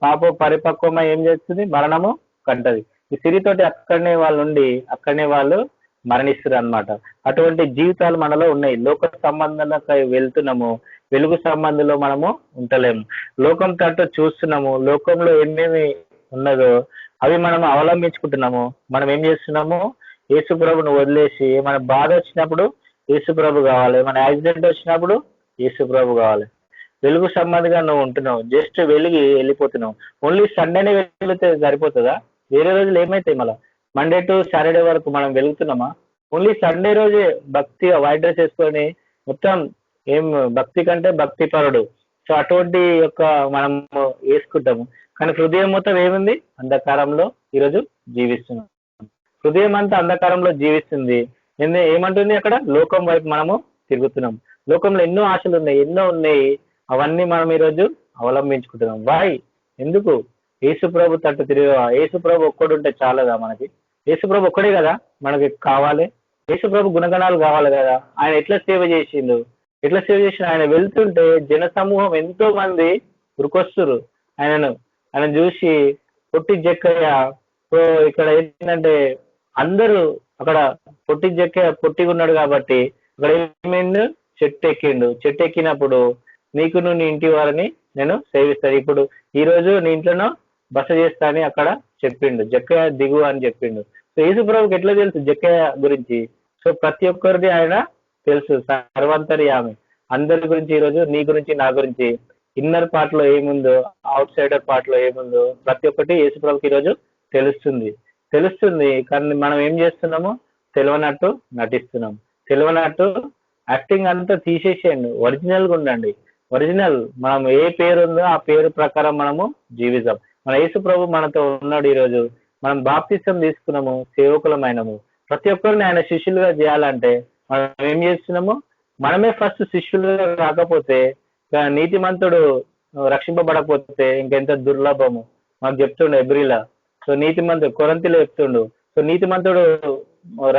Speaker 4: పాప పరిపక్వమై ఏం చేస్తుంది? మరణము కంటది. ఈ సిరితోటి అక్కడనే వాళ్ళు ఉండి అక్కడనే వాళ్ళు మరణిస్తారు అనమాట. అటువంటి జీవితాలు మనలో ఉన్నాయి. లోక సంబంధాలకు వెళ్తున్నాము, వెలుగు సంబంధంలో మనము ఉంటలేము. లోకం తట్టు చూస్తున్నాము, లోకంలో ఏమేమి ఉన్నదో అవి మనం అవలంబించుకుంటున్నాము. మనం ఏం చేస్తున్నాము? యేసు ప్రభును వదిలేసి మన బాధ వచ్చినప్పుడు యేసు ప్రభు కావాలి, మన యాక్సిడెంట్ వచ్చినప్పుడు యేసు ప్రభు కావాలి. వెలుగు సంబంధిగా నువ్వు ఉంటున్నావు, జస్ట్ వెలిగి వెళ్ళిపోతున్నావు. ఓన్లీ సండేనే వెళితే సరిపోతుందా? వేరే రోజులు ఏమైతాయి? మళ్ళీ మండే టు సాటర్డే వరకు మనం వెలుగుతున్నామా? ఓన్లీ సండే రోజే భక్తిగా వైట్ డ్రెస్ వేసుకొని మొత్తం ఏం భక్తి కంటే భక్తి పరుడు. సో అటువంటి యొక్క మనం వేసుకుంటాము, కానీ హృదయం మొత్తం ఏముంది? అంధకారంలో ఈరోజు జీవిస్తున్నాం. హృదయం అంతా అంధకారంలో జీవిస్తుంది. ఏమంటుంది అక్కడ? లోకం వైపు మనము తిరుగుతున్నాం. లోకంలో ఎన్నో ఆశలు ఉన్నాయి, ఎన్నో ఉన్నాయి, అవన్నీ మనం ఈరోజు అవలంబించుకుంటున్నాం. వాయ్? ఎందుకు? యేసు ప్రభు తట్టు తిరిగా. యేసు ప్రభు ఒక్కడు ఉంటే చాలదా మనకి? యేసు ప్రభు ఒక్కడే కదా మనకి కావాలి. యేసు ప్రభు గుణగణాలు కావాలి కదా. ఆయన ఎట్లా సేవ చేసిండు? ఆయన వెళ్తుంటే జన సమూహం ఎంతో మంది ఉరికొస్తురు ఆయన చూసి. పొట్టి జక్కయ్య, సో ఇక్కడ ఏంటంటే అందరూ అక్కడ పొట్టి జక్కయ్య పొట్టిగా ఉన్నాడు కాబట్టి అక్కడ ఏమైంది? చెట్టు ఎక్కిండు. చెట్టు ఎక్కినప్పుడు నీకు నీ ఇంటి వారిని నేను సేవిస్తాను, ఇప్పుడు ఈ రోజు నీ ఇంట్లోనో బస చేస్తా అని అక్కడ చెప్పిండు. జక్కయ్య దిగు అని చెప్పిండు. సో యేసు ప్రభుకి ఎట్లా తెలుసు జక్కయ్య గురించి? సో ప్రతి ఒక్కరిది ఆయన తెలుసు, సర్వంతర్యామి. అందరి గురించి ఈరోజు నీ గురించి, నా గురించి, ఇన్నర్ పార్ట్ లో ఏముందో, అవుట్ సైడర్ పార్ట్ లో ఏముందో ప్రతి ఒక్కటి యేసు ప్రభుకి ఈరోజు తెలుస్తుంది. కానీ మనం ఏం చేస్తున్నాము? తెలియనట్టు నటిస్తున్నాం. తెలియనట్టు యాక్టింగ్ అంతా తీసేసేయండి, ఒరిజినల్ గా ఉండండి. ఒరిజినల్ మనం ఏ పేరు ఉందో ఆ పేరు ప్రకారం మనము జీవిస్తాం. మన యేసు ప్రభు మనతో ఉన్నాడు. ఈరోజు మనం బాప్తిసం తీసుకున్నాము, సేవకులమైనము. ప్రతి ఒక్కరిని ఆయన శిష్యులుగా చేయాలంటే మనం ఏం చేస్తున్నాము? మనమే ఫస్ట్ శిష్యులుగా కాకపోతే నీతిమంతుడు రక్షింపబడకపోతే ఇంకెంత దుర్లభము. మాకు చెప్తుండు ఎబ్రిలా. సో నీతిమంతుడు కొరంతిలో చెప్తుండు. సో నీతిమంతుడు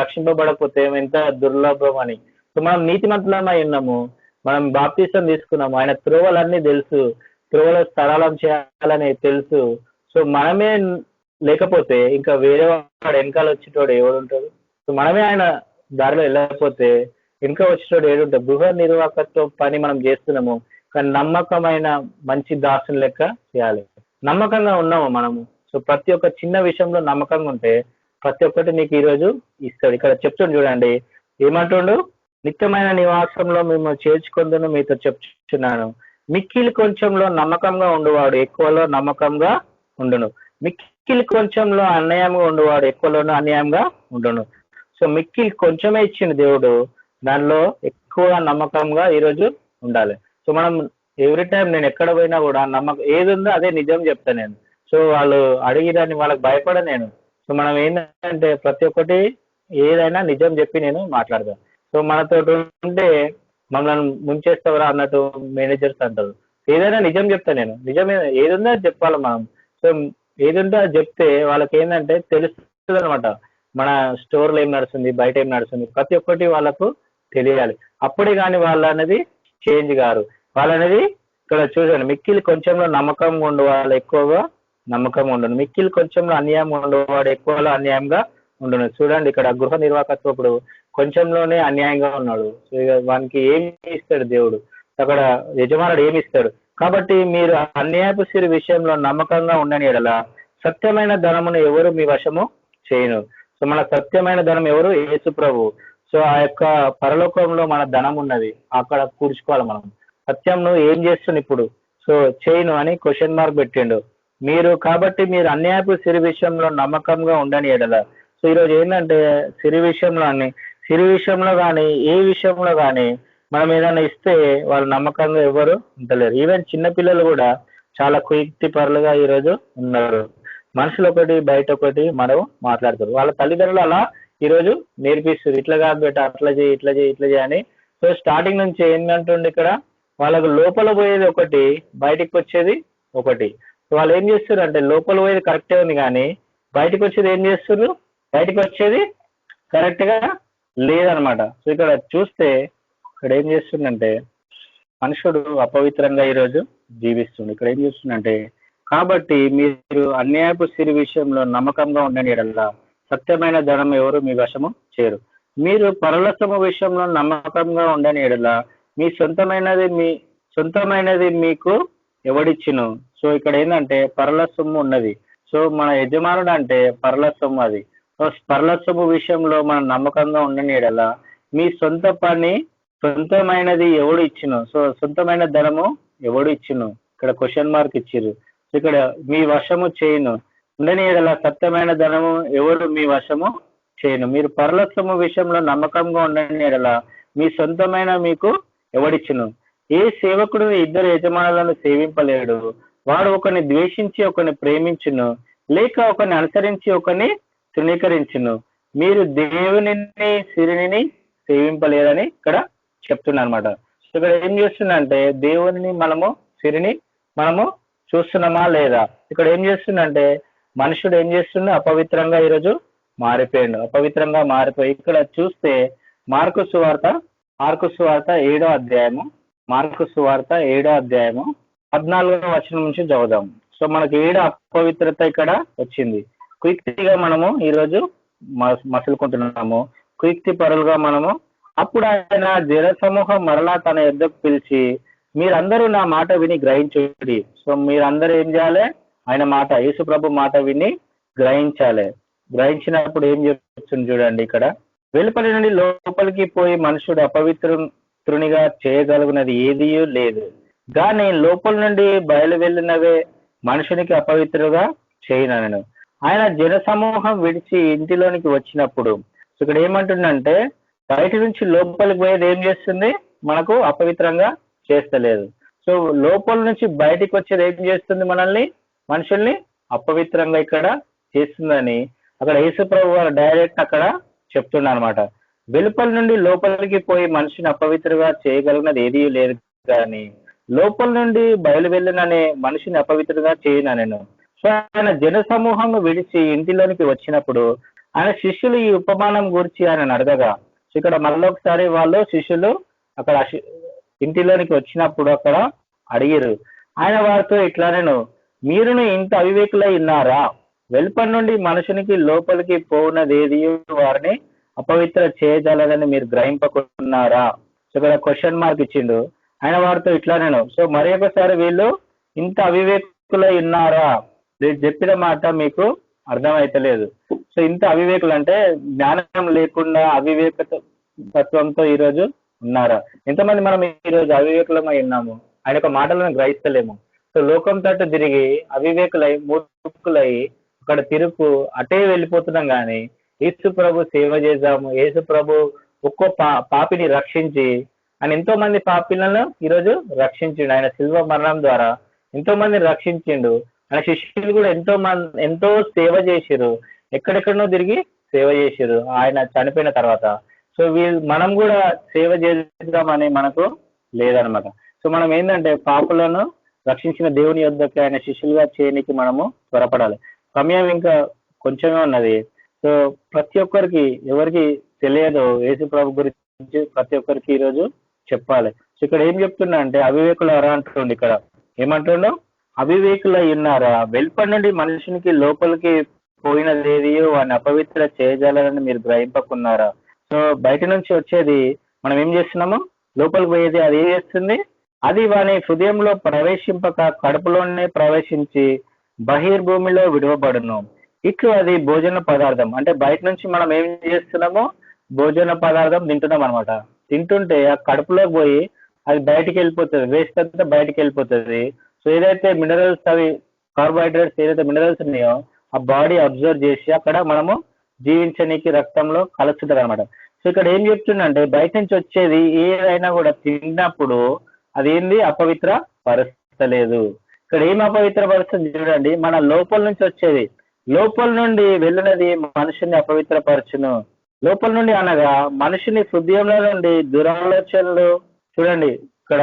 Speaker 4: రక్షింపబడకపోతే ఎంత దుర్లభం అని. సో మనం నీతిమంతులమై ఉన్నాము, మనం బాప్తిసం తీసుకున్నాము, ఆయన త్రోవలన్నీ తెలుసు, త్రోవలో సరళం చేయాలని తెలుసు. సో మనమే లేకపోతే ఇంకా వేరే వాడు వెనకాల వచ్చేటోడు ఎవడు ఉంటాడు? సో మనమే ఆయన దారిలో వెళ్ళకపోతే వెనుక వచ్చేటోడు ఏడుంటాడు? గృహ నిర్వాహకత్వ పని మనం చేస్తున్నాము, కానీ నమ్మకమైన మంచి దాసుని లెక్క చేయాలి. నమ్మకంగా ఉన్నాము మనము. సో ప్రతి ఒక్క చిన్న విషయంలో నమ్మకంగా ఉంటే ప్రతి ఒక్కటి నీకు ఈరోజు ఇస్తాడు. ఇక్కడ చెప్తుండు చూడండి, ఏమంటుండు? నిత్యమైన నివాసంలో మేము చేర్చుకుందును మీతో చెప్తున్నాను. మిక్కిలి కొంచెంలో నమ్మకంగా ఉండువాడు ఎక్కువలో నమ్మకంగా ఉండును, మిక్కిలి కొంచెంలో అన్యాయంగా ఉండువాడు ఎక్కువలోనూ అన్యాయంగా ఉండును. సో మిక్కిలి కొంచెమే ఇచ్చింది దేవుడు, దానిలో ఎక్కువ నమ్మకంగా ఈరోజు ఉండాలి. సో మనం ఎవ్రీ టైం నేను ఎక్కడ పోయినా కూడా నమ్మకం ఏది ఉందో అదే నిజం చెప్తాను నేను. సో వాళ్ళు అడిగిదాన్ని వాళ్ళకి భయపడ నేను. సో మనం ఏంటంటే ప్రతి ఒక్కటి ఏదైనా నిజం చెప్పి నేను మాట్లాడతాను. సో మనతో ఉంటే మమ్మల్ని ముంచేస్తావరా అన్నట్టు మేనేజర్స్ అంటారు. ఏదైనా నిజం చెప్తా నేను, నిజమే ఏదుందో అది చెప్పాలి మనం. సో ఏదుందో అది చెప్తే వాళ్ళకి ఏంటంటే తెలుస్తుంది అనమాట, మన స్టోర్లో ఏం నడుస్తుంది, బయట ఏం నడుస్తుంది, ప్రతి ఒక్కటి వాళ్ళకు తెలియాలి. అప్పుడే కానీ వాళ్ళు అనేది చేంజ్ గారు. వాళ్ళనేది ఇక్కడ చూడండి, మిక్కిలి కొంచెంలో నమ్మకంగా ఉండేవాళ్ళు ఎక్కువగా నమ్మకంగా ఉండను, మిక్కిలి కొంచెంలో అన్యాయంగా ఉండేవాడు ఎక్కువలో అన్యాయంగా ఉండను. చూడండి ఇక్కడ గృహ నిర్వాహకత్వప్పుడు కొంచెంలోనే అన్యాయంగా ఉన్నాడు. సో వానికి ఏమి ఇస్తాడు దేవుడు? అక్కడ యజమానుడు ఏమి ఇస్తాడు? కాబట్టి మీరు అన్యాయపు సిరి విషయంలో నమ్మకంగా ఉండని ఎడల సత్యమైన ధనమును ఎవరు మీ వశము చేయను. సో మన సత్యమైన ధనం ఎవరు? యేసు ప్రభు. సో ఆ యొక్క పరలోకంలో మన ధనం ఉన్నది, అక్కడ కూర్చుకోవాలి మనం. సత్యంను ఏం చేస్తుంది ఇప్పుడు? సో చేయను అని క్వశ్చన్ మార్క్ పెట్టిండు. కాబట్టి మీరు అన్యాయపు సిరి విషయంలో నమ్మకంగా ఉండని ఎడల. సో ఈరోజు ఏంటంటే సిరి విషయంలో కానీ ఏ విషయంలో కానీ మనం ఏదైనా ఇస్తే వాళ్ళు నమ్మకంగా ఎవరు ఉండలేరు. ఈవెన్ చిన్నపిల్లలు కూడా చాలా కుయుక్తి పరులుగా ఈరోజు ఉన్నారు. మనుషులు ఒకటి బయట ఒకటి మనం మాట్లాడతారు. వాళ్ళ తల్లిదండ్రులు అలా ఈరోజు నేర్పిస్తారు, ఇట్లా కాదు బేట, అట్లా చేయి, ఇట్లా చేయి, ఇట్లా చేయని. సో స్టార్టింగ్ నుంచి ఏంటంటుండే ఇక్కడ వాళ్ళకు లోపల పోయేది ఒకటి, బయటికి వచ్చేది ఒకటి. వాళ్ళు ఏం చేస్తారు అంటే లోపల పోయేది కరెక్టే ఉంది కానీ బయటకు వచ్చేది ఏం చేస్తారు? బయటకు వచ్చేది కరెక్ట్ గా లేదనమాట. సో ఇక్కడ చూస్తే ఇక్కడ ఏం చేస్తుందంటే మనుషుడు అపవిత్రంగా ఈరోజు జీవిస్తుంది. ఇక్కడ ఏం చేస్తుందంటే కాబట్టి మీరు అన్యాయపు సిరి విషయంలో నమ్మకంగా ఉండని ఎడల సత్యమైన ధనం ఎవరు మీ వశము చేయరు. మీరు పరలోకము విషయంలో నమ్మకంగా ఉండని ఎడల మీ సొంతమైనది మీకు ఎవడిచ్చును. సో ఇక్కడ ఏంటంటే పరల సొమ్ము ఉన్నది. సో మన యజమానుడు అంటే పరల సొమ్ము అది. సో పరల సొమ్ము విషయంలో మనం నమ్మకంగా ఉండని ఎడల మీ సొంత పని సొంతమైనది ఎవడు ఇచ్చును. సో సొంతమైన ధనము ఎవడు ఇచ్చును? ఇక్కడ క్వశ్చన్ మార్క్ ఇచ్చిర్రు. ఇక్కడ మీ వశము చేయను ఉండని ఎడల సత్యమైన ధనము ఎవరు మీ వశము చేయను. మీరు పరల సొమ్ము విషయంలో నమ్మకంగా ఉండని ఎడల మీ సొంతమైన మీకు ఎవడిచ్చును. ఏ సేవకుడు ఇద్దరు యజమానులను సేవింపలేడు. వాడు ఒకరిని ద్వేషించి ఒకరిని ప్రేమించును, లేక ఒకరిని అనుసరించి ఒకరిని తృణీకరించును. మీరు దేవుని సిరిని సేవింపలేదని ఇక్కడ చెప్తున్నా అనమాట. ఇక్కడ ఏం చేస్తుందంటే దేవుని సిరిని మనము చూస్తున్నామా లేదా? ఇక్కడ ఏం చేస్తుందంటే మనుషుడు ఏం చేస్తుండే? అపవిత్రంగా ఈరోజు మారిపోయాడు. అపవిత్రంగా మారిపోయి ఇక్కడ చూస్తే మార్కు సువార్త 7వ అధ్యాయము 14వ వచనం నుంచి చదువుదాం. సో మనకి అపవిత్రత ఇక్కడ వచ్చింది. కుయుక్తిగా మనము ఈరోజు మసులుకుంటున్నాము, కుయుక్తి పరులుగా మనము. అప్పుడు ఆయన జన సమూహం మరలా తన యొద్దకు పిలిచి మీరందరూ నా మాట విని గ్రహించుడి. సో మీరందరూ ఏం చేయాలి? ఆయన మాట, యేసు ప్రభు మాట విని గ్రహించాలి. గ్రహించినప్పుడు ఏం చెప్తుంది చూడండి ఇక్కడ, వెలుపలి నుండి లోపలికి పోయి మనుషుడు అపవిత్రునిగా చేయగలుగునది ఏదీ లేదు, కానీ లోపల నుండి బయలు వెళ్ళినవే మనుషునికి అపవిత్రుగా చేయనను. ఆయన జన సమూహం విడిచి ఇంటిలోనికి వచ్చినప్పుడు ఇక్కడ ఏమంటుందంటే బయట నుంచి లోపలికి పోయేది ఏం చేస్తుంది? మనకు అపవిత్రంగా చేస్తలేదు. సో లోపల నుంచి బయటికి వచ్చేది ఏం చేస్తుంది? మనుషుల్ని అపవిత్రంగా ఇక్కడ చేస్తుందని అక్కడ యేసు ప్రభు వారు డైరెక్ట్ అక్కడ చెప్తున్నా అనమాట. వెలుపల నుండి లోపలికి పోయి మనిషిని అపవిత్రగా చేయగలిగినది ఏదీ లేదు, కానీ లోపల నుండి బయలు వెళ్ళిననే మనిషిని అపవిత్రగా చేయను నేను. సో ఆయన జన సమూహం విడిచి ఇంటిలోనికి వచ్చినప్పుడు ఆయన శిష్యులు ఈ ఉపమానం గురించి ఆయన అడగగా, ఇక్కడ మళ్ళొకసారి వాళ్ళు శిష్యులు అక్కడ ఇంటిలోనికి వచ్చినప్పుడు అక్కడ అడిగిరు. ఆయన వారితో ఇట్లా, నేను మీరును ఇంత అవివేకులై ఉన్నారా? వెలుపల నుండి మనుషునికి లోపలికి పోవునదేది వారిని అపవిత్ర చేయగలదని మీరు గ్రహింపకున్నారా? సో ఇక్కడ క్వశ్చన్ మార్క్ ఇచ్చిండు. ఆయన వారితో ఇట్లా, నేను సో మరి ఒకసారి వీళ్ళు ఇంత అవివేకులై ఉన్నారా? మీరు చెప్పిన మాట మీకు అర్థమైతలేదు. సో ఇంత అవివేకులు అంటే జ్ఞానం లేకుండా అవివేక తత్వంతో ఈరోజు ఉన్నారా? ఎంతమంది మనం ఈరోజు అవివేకులమై ఉన్నాము, ఆయన యొక్క మాటలను గ్రహిస్తలేము. సో లోకం తట్టు తిరిగి అవివేకులై మూర్ఖులై అక్కడ తిరుగు అటే వెళ్ళిపోతున్నాం, కానీ యేసు ప్రభు సేవ చేద్దాము. యేసు ప్రభు ఒక్కో పాపిని రక్షించి, ఆయన ఎంతో మంది పాపిలను ఈరోజు రక్షించిండు. ఆయన శిల్వ మరణం ద్వారా ఎంతో మందిని రక్షించిండు. ఆయన శిష్యులు కూడా ఎంతో సేవ చేసిరు, ఎక్కడెక్కడనో తిరిగి సేవ చేసిరు ఆయన చనిపోయిన తర్వాత. సో మనం కూడా సేవ చేద్దామని మనకు లేదనమాట. సో మనం ఏంటంటే పాపులను రక్షించిన దేవుని యొద్దకి ఆయన శిష్యులుగా చేయడానికి మనము త్వరపడాలి. సమయం ఇంకా కొంచెమే ఉన్నది. సో ప్రతి ఒక్కరికి ఎవరికి తెలియదు యేసు ప్రభు గురించి ప్రతి ఒక్కరికి ఈరోజు చెప్పాలి. సో ఇక్కడ ఏం చెప్తున్నా అంటే అవివేకులు ఎవరా అంటుండే, ఇక్కడ ఏమంటుండో, అవివేకులై ఉన్నారా? వెలుపల నుండి మనుషునికి లోపలికి పోయినదేదియో వాడిని అపవిత్ర చేయజాలని మీరు గ్రహింపకున్నారా? సో బయట నుంచి వచ్చేది మనం ఏం చేస్తున్నాము, లోపలికి పోయేది అది ఏం చేస్తుంది, అది వాని హృదయంలో ప్రవేశింపక కడుపులోనే ప్రవేశించి బహిర్భూమిలో విడవబడును. ఇట్లు అది భోజన పదార్థం. అంటే బయట నుంచి మనం ఏం చేస్తున్నామో భోజన పదార్థం తింటున్నాం అనమాట. తింటుంటే ఆ కడుపులోకి పోయి అది బయటికి వెళ్ళిపోతుంది, వేస్ట్ అంతా బయటికి వెళ్ళిపోతుంది. సో ఏదైతే మినరల్స్, అవి కార్బోహైడ్రేట్స్ ఏదైతే మినరల్స్ ఉన్నాయో ఆ బాడీ అబ్జర్వ్ చేసి అక్కడ మనము జీవించడానికి రక్తంలో కలుస్తుంటది అనమాట. సో ఇక్కడ ఏం చెప్తుందంటే బయట నుంచి వచ్చేది ఏదైనా కూడా తిన్నప్పుడు అదేంది అపవిత్ర పరుస్తలేదు. ఇక్కడ ఏం అపవిత్ర పరుస్తుంది చూడండి, మన లోపల నుంచి వచ్చేది. లోపల నుండి వెళ్ళినది మనుషుని అపవిత్రపరచును. లోపల నుండి అనగా మనిషిని హృదయంలో నుండి దురాలోచనలు. చూడండి ఇక్కడ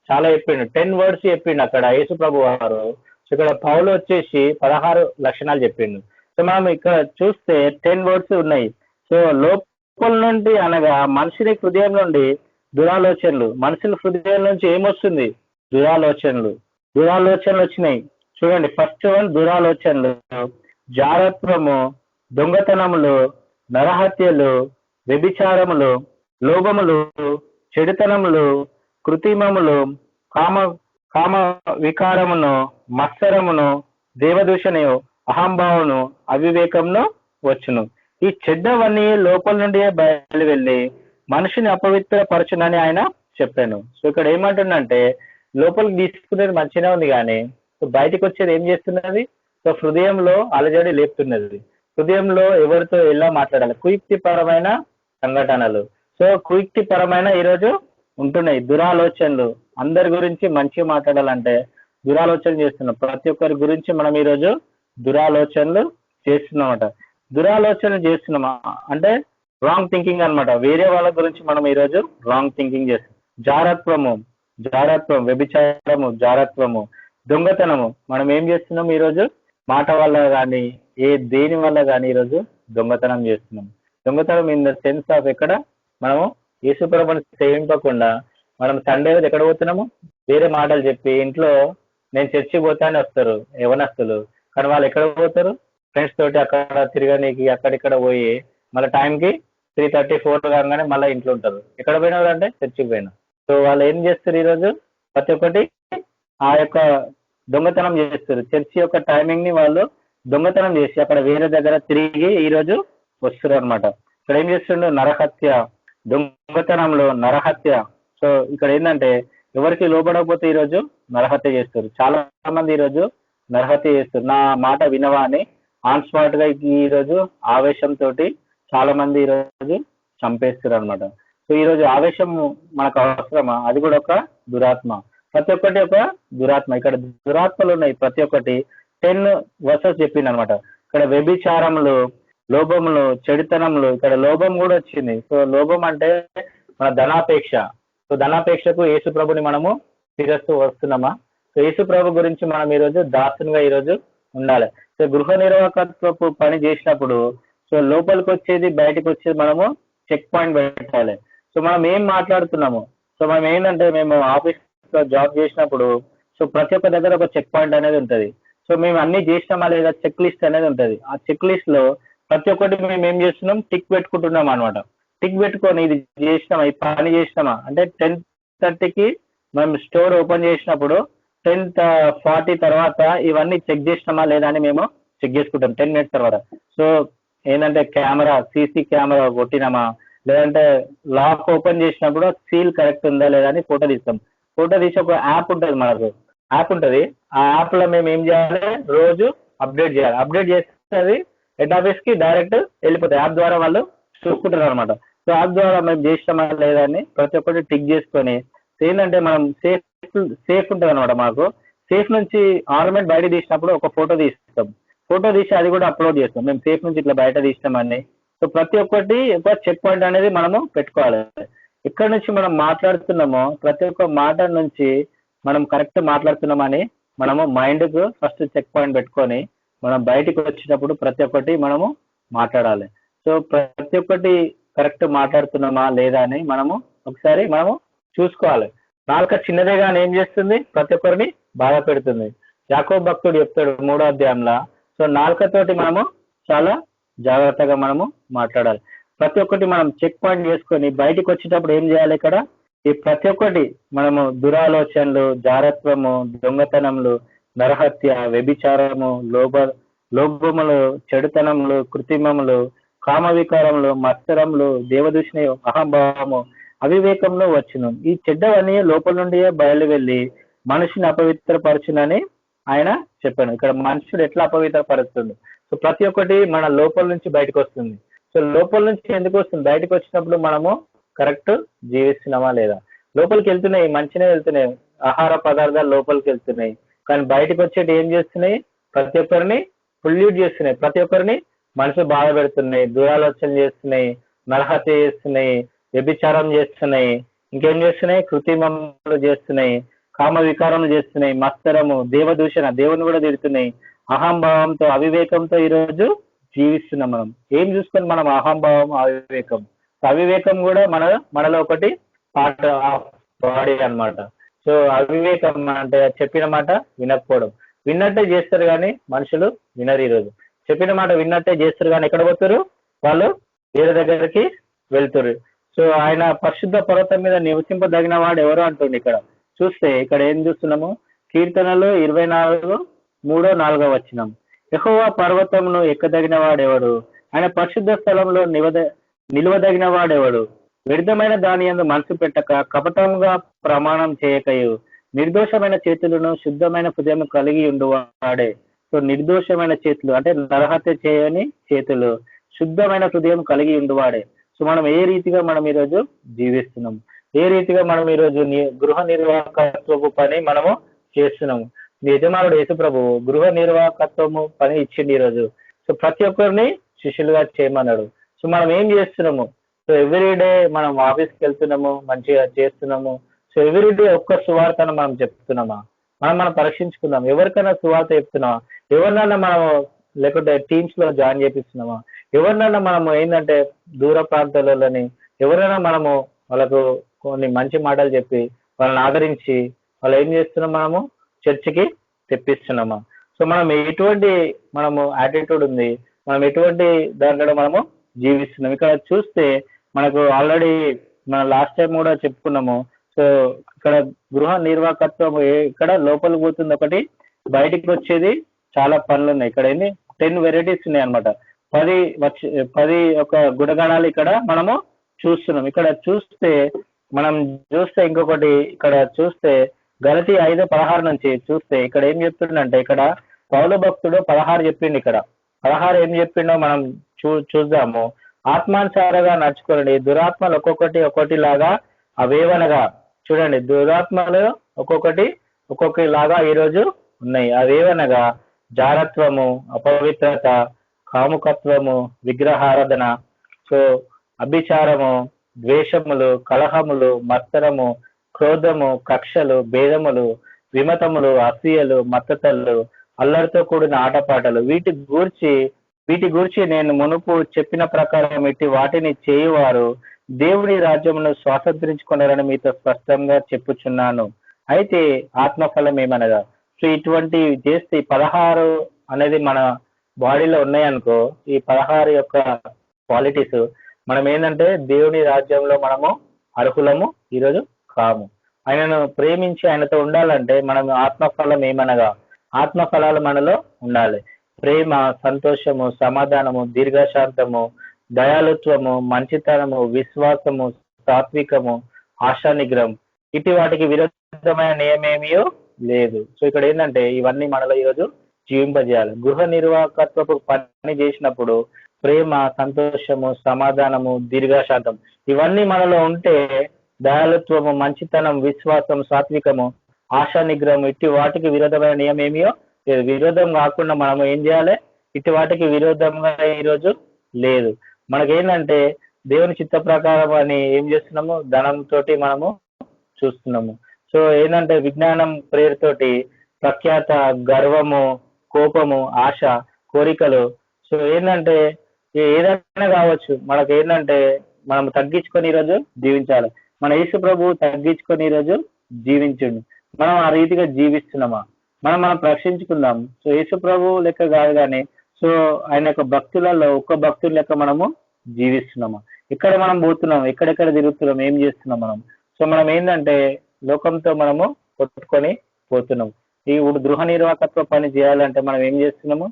Speaker 4: చాలా చెప్పిండు, 10 words చెప్పిండు అక్కడ యేసు ప్రభు వారు. సో ఇక్కడ పౌలు వచ్చేసి 16 లక్షణాలు చెప్పిండు. సో మనం ఇక్కడ చూస్తే 10 words ఉన్నాయి. సో లోపల నుండి అనగా మనిషిని హృదయం నుండి దురాలోచనలు. మనుషుల హృదయం నుంచి ఏమొస్తుంది, దురాలోచనలు. దురాలోచనలు వచ్చినాయి. చూడండి ఫస్ట్ వన్ దురాలోచనలు, జారత్వము, దొంగతనములు, నరహత్యలు, వ్యభిచారములు, లోభములు, చెడుతనములు, కృత్రిమములు, కామ వికారమును, మత్సరమును, దేవదూషణయు, అహంభావమును, అవివేకమును వచ్చును. ఈ చెడ్డవన్నీ లోపల నుండి బయలు వెళ్ళి మనిషిని అపవిత్ర పరచునని ఆయన చెప్పాను. సో ఇక్కడ ఏమంటుందంటే లోపలికి తీసుకునేది మంచిగా ఉంది, కానీ బయటకు వచ్చేది ఏం చేస్తున్నది, సో హృదయంలో అలజడి లేపుతున్నది. హృదయంలో ఎవరితో ఎలా మాట్లాడాలి, కుయుక్తిపరమైన సంఘటనలు. సో కుయుక్తిపరమైన ఈరోజు ఉంటున్నాయి దురాలోచనలు. అందరి గురించి మంచిగా మాట్లాడాలంటే దురాలోచన చేస్తున్నాం. ప్రతి ఒక్కరి గురించి మనం ఈరోజు దురాలోచనలు చేస్తున్నామట. దురాలోచనలు చేస్తున్నామా అంటే రాంగ్ థింకింగ్ అనమాట. వేరే వాళ్ళ గురించి మనం ఈరోజు రాంగ్ థింకింగ్ చేస్తాం. జారత్వం, వ్యభిచారము, జారత్వము, దొంగతనము. మనం ఏం చేస్తున్నాం ఈరోజు, మాట వల్ల కానీ దేని వల్ల కానీ ఈరోజు దొంగతనం చేస్తున్నాం. దొంగతనం ఇన్ ద సెన్స్ ఆఫ్ ఎక్కడ మనము యేసు ప్రభువుని సేవింపకుండా మనం సండే రోజు ఎక్కడ పోతున్నాము, వేరే మాటలు చెప్పి ఇంట్లో నేను చర్చికి పోతానే వస్తారు యవనస్తులు, కానీ వాళ్ళు ఎక్కడ పోతారు, ఫ్రెండ్స్ తోటి అక్కడ తిరగడానికి అక్కడిక్కడ పోయి మళ్ళీ టైంకి 3:30-4 కాగానే మళ్ళీ ఇంట్లో ఉంటారు. ఎక్కడ పోయినారు అంటే చర్చికి పోయినా. సో వాళ్ళు ఏం చేస్తారు ఈరోజు, ప్రతి ఒక్కటి ఆ యొక్క దొంగతనం చేస్తారు. చర్చి యొక్క టైమింగ్ ని వాళ్ళు దొంగతనం చేసి అక్కడ వేరే దగ్గర తిరిగి ఈరోజు వస్తారు అనమాట. ఇక్కడ ఏం చేస్తుండ్రు, నరహత్య, దొంగతనంలో నరహత్య. సో ఇక్కడ ఏంటంటే ఎవరికి లోబడకపోతే ఈరోజు నరహత్య చేస్తారు. చాలా మంది ఈరోజు నరహత్య చేస్తారు. నా మాట వినవా అని ఆన్ స్పాట్ గా ఈరోజు ఆవేశంతో చాలా మంది ఈరోజు చంపేస్తారు అనమాట. సో ఈరోజు ఆవేశం మనకు అవసరమా, అది కూడా ఒక దురాత్మ. ప్రతి ఒక్కటి ఒక దురాత్మ. ఇక్కడ దురాత్మలు ఉన్నాయి ప్రతి ఒక్కటి. 10 verses చెప్పింది అనమాట. ఇక్కడ వ్యభిచారములు, లోభములు, చెడుతనములు, ఇక్కడ లోభం కూడా వచ్చింది. సో లోభం అంటే మన ధనాపేక్ష. సో ధనాపేక్షకు యేసు ప్రభుని మనము శిరస్సు వస్తున్నామా? సో యేసు ప్రభు గురించి మనం ఈరోజు దాసునిగా ఈరోజు ఉండాలి. సో గృహ నిర్వాహకత్వపు పని చేసినప్పుడు సో లోపలికి వచ్చేది బయటకు వచ్చేది మనము చెక్ పాయింట్ పెట్టాలి. సో మనం ఏం మాట్లాడుతున్నాము, సో మనం ఏంటంటే మేము ఆఫీస్ లో జాబ్ చేసినప్పుడు సో ప్రతి ఒక్క దగ్గర ఒక చెక్ పాయింట్ అనేది ఉంటుంది. సో మేము అన్ని చేసినామా లేదా చెక్ లిస్ట్ అనేది ఉంటుంది. ఆ చెక్ లిస్ట్ లో ప్రతి ఒక్కటి మేము ఏం చేస్తున్నాం, టిక్ పెట్టుకుంటున్నాం అనమాట. టిక్ పెట్టుకొని ఇది చేసినామా, ఈ పని చేసినామా అంటే 10:30కి మేము స్టోర్ ఓపెన్ చేసినప్పుడు 10:40 తర్వాత ఇవన్నీ చెక్ చేసినామా లేదా అని మేము చెక్ చేసుకుంటాం 10 minutes తర్వాత. సో ఏంటంటే కెమెరా, సీసీ కెమెరా కొట్టినామా, లేదంటే లాక్ ఓపెన్ చేసినప్పుడు సీల్ కరెక్ట్ ఉందా లేదా అని ఫోటో తీస్తాం. ఫోటో తీసి ఒక యాప్ ఉంటుంది, మనకు యాప్ ఉంటుంది. ఆ యాప్ లో మేము ఏం చేయాలి, రోజు అప్డేట్ చేయాలి. అప్డేట్ చేస్తే హెడ్ ఆఫీస్ కి డైరెక్ట్ వెళ్ళిపోతాయి. యాప్ ద్వారా వాళ్ళు చూసుకుంటారు అనమాట. సో యాప్ ద్వారా మేము చేసినామా లేదా అని ప్రతి ఒక్కటి టిక్ చేసుకొని ఏంటంటే మనం సేఫ్ ఉంటుంది అనమాట. మాకు సేఫ్ నుంచి ఆర్నమెంట్ బయట తీసినప్పుడు ఒక ఫోటో తీస్తాం. ఫోటో తీసి అది కూడా అప్లోడ్ చేస్తాం, మేము సేఫ్ నుంచి ఇట్లా బయట తీసినామని. సో ప్రతి ఒక్కటి ఒక చెక్ పాయింట్ అనేది మనము పెట్టుకోవాలి. ఎక్కడి నుంచి మనం మాట్లాడుతున్నామో ప్రతి ఒక్క మాట నుంచి మనం కరెక్ట్ మాట్లాడుతున్నామని మనము మైండ్కు ఫస్ట్ చెక్ పాయింట్ పెట్టుకొని మనం బయటకు వచ్చినప్పుడు ప్రతి ఒక్కటి మనము మాట్లాడాలి. సో ప్రతి ఒక్కటి కరెక్ట్ మాట్లాడుతున్నామా లేదా అని మనము ఒకసారి మనము చూసుకోవాలి. నాలుక చిన్నదే కానీ ఏం చేస్తుంది, ప్రతి ఒక్కరిని బాధ పెడుతుంది. యాకోబు భక్తుడు చెప్తాడు 3వ అధ్యాయంలో. సో నాలుకతోటి మనము చాలా జాగ్రత్తగా మనము మాట్లాడాలి. ప్రతి ఒక్కటి మనం చెక్ పాయింట్ చేసుకొని బయటకు వచ్చేటప్పుడు ఏం చేయాలి, ఇక్కడ ఈ ప్రతి ఒక్కటి మనము దురాలోచనలు, జారత్వము, దొంగతనములు, నరహత్య, వ్యభిచారము, లోభములు, చెడుతనములు, కృత్రిమములు, కామ వికారములు, మత్సరములు, దేవదూషణ, అహంభావము, అవివేకంలో వచ్చును. ఈ చెడ్డవన్నీ లోపల నుండియే బయలు వెళ్ళి మనిషిని అపవిత్రపరచునని ఆయన చెప్పాను. ఇక్కడ మనుషుడు ఎట్లా అపవిత్రపరుస్తుంది. సో ప్రతి ఒక్కటి మన లోపల నుంచి బయటకు వస్తుంది. సో లోపల నుంచి ఎందుకు వస్తుంది, బయటకు వచ్చినప్పుడు మనము కరెక్ట్ జీవిస్తున్నామా లేదా. లోపలికి వెళ్తున్నాయి, మంచినే వెళ్తున్నాయి, ఆహార పదార్థాలు లోపలికి వెళ్తున్నాయి, కానీ బయటకు వచ్చేటి ఏం చేస్తున్నాయి, ప్రతి ఒక్కరిని పొల్యూట్ చేస్తున్నాయి, ప్రతి ఒక్కరిని మనసు బాధ పెడుతున్నాయి, దురాలోచన చేస్తున్నాయి, నరహత్య చేస్తున్నాయి, వ్యభిచారం చేస్తున్నాయి, ఇంకేం చేస్తున్నాయి, కృత్రిమములు చేస్తున్నాయి, కామ వికారం చేస్తున్నాయి, మత్సరము, దేవదూషణ, దేవుని కూడా తిడుతున్నాయి, అహంభావంతో, అవివేకంతో ఈరోజు జీవిస్తున్నాం. మనం ఏం చూసుకొని మనం అహంభావం, అవివేకం. అవివేకం కూడా మనలో ఒకటి పార్ట్ ఆఫ్ బాడీ అన్నమాట. సో అవివేకం అంటే చెప్పిన మాట వినకపోవడం. విన్నట్టే చేస్తారు కానీ మనుషులు వినరు. ఈరోజు చెప్పిన మాట విన్నట్టే చేస్తారు కానీ ఎక్కడ పోతారు, వాళ్ళు వేరే దగ్గరికి వెళ్తారు. సో ఆయన పరిశుద్ధ పర్వతం మీద నివసింపదగిన వాడు ఎవరు అంటుంది. ఇక్కడ చూస్తే ఇక్కడ ఏం చూస్తున్నాము, కీర్తనలు 24:3-4 వచనం. యెహోవా పర్వతమును ఎక్కదగిన వాడెవడు, ఆయన పరిశుద్ధ స్థలంలో నిలువదగిన వాడెవడు. వ్యర్థమైన దాని యందు మనసు పెట్టక కపటంగా ప్రమాణం చేయకయు నిర్దోషమైన చేతులను శుద్ధమైన హృదయం కలిగి ఉండువాడే. సో నిర్దోషమైన చేతులు అంటే నరహత్య చేయని చేతులు, శుద్ధమైన హృదయం కలిగి ఉండువాడే. సో మనం ఏ రీతిగా మనం ఈరోజు జీవిస్తున్నాము, ఏ రీతిగా మనం ఈరోజు గృహ నిర్వాహకత్వపు పని మనము చేస్తున్నాము. యజమానుడు యేసు ప్రభువు గృహ నిర్వాహకత్వము పని ఇచ్చింది ఈరోజు. సో ప్రతి ఒక్కరిని శిష్యులుగా చేయమన్నాడు. సో మనం ఏం చేస్తున్నాము, సో ఎవ్రీడే మనం ఆఫీస్కి వెళ్తున్నాము, మంచిగా చేస్తున్నాము. సో ఎవ్రీడే ఒక్క సువార్తను మనం చెప్తున్నామా, మనం పరీక్షించుకుందాం. ఎవరికైనా సువార్త చెప్తున్నామా, ఎవరినైనా మనం లేకుంటే టీమ్స్ లో జాయిన్ చేపిస్తున్నామా, ఎవరినైనా మనము ఏంటంటే దూర ప్రాంతాలని ఎవరైనా మనము వాళ్ళకు కొన్ని మంచి మాటలు చెప్పి వాళ్ళని ఆదరించి వాళ్ళు ఏం చేస్తున్నాం, మనము చర్చికి తెప్పిస్తున్నామా. సో మనం ఎటువంటి మనము యాటిట్యూడ్ ఉంది, మనం ఎటువంటి దాంట్లో మనము జీవిస్తున్నాం. ఇక్కడ చూస్తే మనకు ఆల్రెడీ మనం లాస్ట్ టైం కూడా చెప్పుకున్నాము. సో ఇక్కడ గృహ నిర్వాహకత్వం ఇక్కడ లోపలికి పోతుంది ఒకటి, బయటికి వచ్చేది చాలా పనులు ఉన్నాయి. ఇక్కడ ఏంటి 10 వెరైటీస్ ఉన్నాయి అనమాట. 10 ఒక గుణగణాలు ఇక్కడ మనము చూస్తున్నాం. ఇక్కడ చూస్తే ఇంకొకటి ఇక్కడ చూస్తే గలతీ 5:16 నుంచి చూస్తే ఇక్కడ ఏం చెప్తుండంటే, ఇక్కడ పౌలు భక్తుడు 16 చెప్పిండు. ఇక్కడ 16 ఏం చెప్పిండో మనం చూద్దాము. ఆత్మానుసారంగా నడుచుకోండి, దురాత్మలు ఒక్కొక్కటి లాగా అవేవనగా. చూడండి, దురాత్మలు ఒక్కొక్కటి లాగా ఈరోజు ఉన్నాయి. అవేవనగా జారత్వము, అపవిత్రత, కాముకత్వము, విగ్రహారాధన, సో అభిచారము, ద్వేషములు, కలహములు, మత్సరము, క్రోధము, కక్షలు, భేదములు, విమతములు, అసూయలు, మత్తతలు, అల్లరితో కూడిన ఆటపాటలు, వీటి గూర్చి నేను మునుపు చెప్పిన ప్రకారం ఇట్టి వాటిని చేయువారు దేవుని రాజ్యమును స్వాతంత్రించుకున్నారని మీతో స్పష్టంగా చెప్పుచున్నాను. అయితే ఆత్మఫలం ఏమనగా, సో ఇటువంటివి చేస్తే 16 అనేది మన బాడీలో ఉన్నాయనుకో, ఈ 16 యొక్క క్వాలిటీస్ మనం ఏంటంటే దేవుని రాజ్యంలో మనము అర్హులము ఈరోజు కాము. ఆయనను ప్రేమించి ఆయనతో ఉండాలంటే మనం ఆత్మఫలం ఏమనగా, ఆత్మఫలాలు మనలో ఉండాలి. ప్రేమ, సంతోషము, సమాధానము, దీర్ఘశాంతము, దయాలుత్వము, మంచితనము, విశ్వాసము, సాత్వికము, ఆశా నిగ్రహం. ఇటు వాటికి విరుద్ధమైన నియమేమియో లేదు. సో ఇక్కడ ఏంటంటే ఇవన్నీ మనలో ఈరోజు జీవింపజేయాలి. గృహ నిర్వాహకత్వపు పని చేసినప్పుడు ప్రేమ, సంతోషము, సమాధానము, దీర్ఘశాంతం ఇవన్నీ మనలో ఉంటే, దయాలుత్వము, మంచితనం, విశ్వాసం, సాత్వికము, ఆశా నిగ్రహం ఇటు వాటికి విరోధమైన నియమం ఏమియో లేదు. విరోధం కాకుండా మనము ఏం చేయాలి? ఇటు వాటికి విరోధంగా ఈరోజు లేదు. మనకేంటంటే దేవుని చిత్త ప్రకారం అని ఏం చేస్తున్నాము? ధనంతో మనము చూస్తున్నాము. సో ఏంటంటే విజ్ఞానం ప్రేరుతోటి ప్రఖ్యాత, గర్వము, కోపము, ఆశ, కోరికలు, సో ఏంటంటే ఏదైనా కావచ్చు, మనకు ఏంటంటే మనం తగ్గించుకొని ఈరోజు జీవించాలి. మన యేసు ప్రభు తగ్గించుకొని ఈరోజు జీవించండి. మనం ఆ రీతిగా జీవిస్తున్నామా? మనం ప్రశ్నించుకుందాం. సో యేసు ప్రభు లెక్క కాదు కానీ, సో ఆయన యొక్క భక్తులలో ఒక్క భక్తుల లెక్క మనము జీవిస్తున్నామా? ఇక్కడ మనం పోతున్నాం, ఎక్కడెక్కడ తిరుగుతున్నాం, ఏం చేస్తున్నాం మనం? సో మనం ఏంటంటే లోకంతో మనము కొట్టుకొని పోతున్నాం. ఈ గృహ నిర్వాహకత్వ పని చేయాలంటే మనం ఏం చేస్తున్నామా?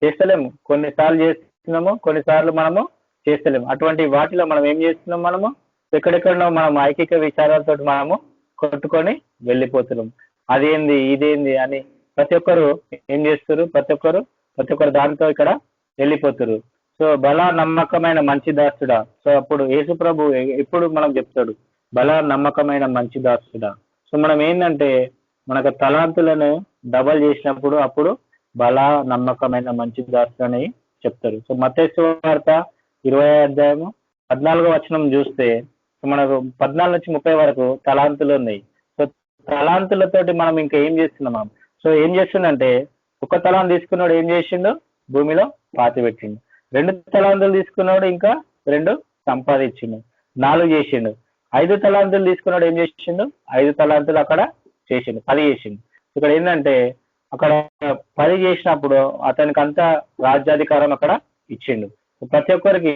Speaker 4: చేస్తలేము. కొన్నిసార్లు చేస్తున్నాము, కొన్నిసార్లు మనము చేస్తలేము. అటువంటి వాటిలో మనం ఏం చేస్తున్నాం? మనము ఎక్కడెక్కడో మనం ఐకిక విచారాలతో మనము కొట్టుకొని వెళ్ళిపోతున్నాం. అదేంది, ఇదేంది అని ప్రతి ఒక్కరు ఏం చేస్తారు? ప్రతి ఒక్కరు దాంతో ఇక్కడ వెళ్ళిపోతారు. సో బలా నమ్మకమైన మంచి దాసుడా. సో అప్పుడు యేసు ప్రభు ఎప్పుడు మనం చెప్తాడు, బలా నమ్మకమైన మంచి దాసుడా. సో మనం ఏంటంటే మనకు తలాంతులను డబల్ చేసినప్పుడు అప్పుడు బలా నమ్మకమైన మంచి దాసుడు అని చెప్తారు. సో మత్తయి సువార్త 20వ అధ్యాయము 14వ వచనం చూస్తే మనకు 14 నుంచి 30 వరకు తలాంతులు ఉన్నాయి. సో తలాంతులతోటి మనం ఇంకా ఏం చేస్తున్నాం? సో ఏం చేస్తుందంటే, ఒక తలాంతు తీసుకున్నాడు ఏం చేసిండు? భూమిలో పాతి పెట్టిండు. 2 తలాంతులు తీసుకున్నాడు ఇంకా 2 సంపాదించిండు, 4 చేసిండు. 5 తలాంతులు తీసుకున్నాడు ఏం చేసిండు? 5 తలాంతులు అక్కడ చేసిండు, 10 చేసిండు. ఇక్కడ ఏంటంటే అక్కడ 10 చేసినప్పుడు అతనికి అంతా రాజ్యాధికారం అక్కడ ఇచ్చిండు ప్రతి ఒక్కరికి.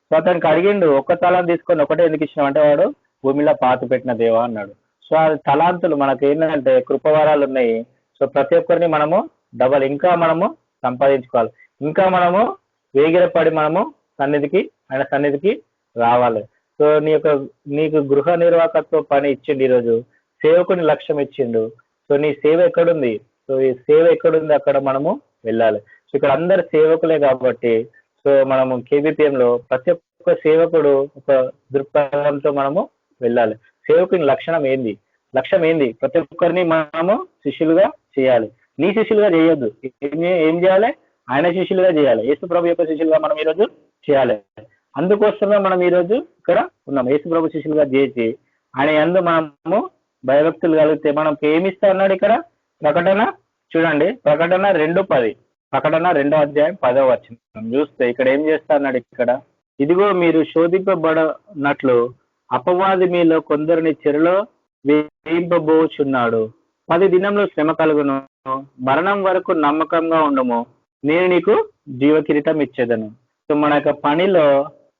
Speaker 4: సో అతనికి అడిగిండు, ఒక్క తలాంతు తీసుకొని ఒకటే ఎందుకు ఇచ్చినావు అంటే, వాడు భూమిలో పాతి పెట్టిన దేవా అన్నాడు. సో ఆ తలాంతులు మనకు ఏంటంటే కృపవరాలు ఉన్నాయి. సో ప్రతి ఒక్కరిని మనము డబల్ ఇంకా మనము సంపాదించుకోవాలి. ఇంకా మనము వేగిరపడి మనము ఆయన సన్నిధికి రావాలి. సో నీకు గృహ నిర్వాహకత్వ పని ఇచ్చిండు, ఈరోజు సేవకుని లక్ష్యం ఇచ్చిండు. సో నీ సేవ ఎక్కడుంది? సో ఈ సేవ ఎక్కడుంది అక్కడ మనము వెళ్ళాలి. సో ఇక్కడ అందరు సేవకులే కాబట్టి, సో మనము KBPM ప్రతి ఒక్క సేవకుడు ఒక దృక్పథంతో మనము వెళ్ళాలి. సేవకుని లక్ష్యం ఏంది? ప్రతి ఒక్కరిని మనము శిష్యులుగా చేయాలి. నీ శిష్యులుగా చేయొద్దు. ఏం చేయాలి? ఆయన శిష్యులుగా చేయాలి. యేసు ప్రభు యొక్క శిష్యులుగా మనం ఈరోజు చేయాలి. అందుకోసమే మనం ఈరోజు ఇక్కడ ఉన్నాం. యేసు ప్రభు శిష్యులుగా చేసి ఆయన యందు మనము భయభక్తులు కలిగితే మనకి ఏమి ఇస్తా అన్నాడు ఇక్కడ? ప్రకటన చూడండి, ప్రకటన 2:10, ప్రకటన 2వ అధ్యాయం 10వ వచనం చూస్తే ఇక్కడ ఏం చేస్తా అన్నాడు? ఇక్కడ ఇదిగో మీరు శోధింపబడనట్లు అపవాది మీలో కొందరిని చెరలో వేయింపబోచున్నాడు. 10 దినంలో శ్రమ కలుగును, మరణం వరకు నమ్మకంగా ఉండము, నేను నీకు జీవ కిరీటం ఇచ్చేదను. సో మన యొక్క పనిలో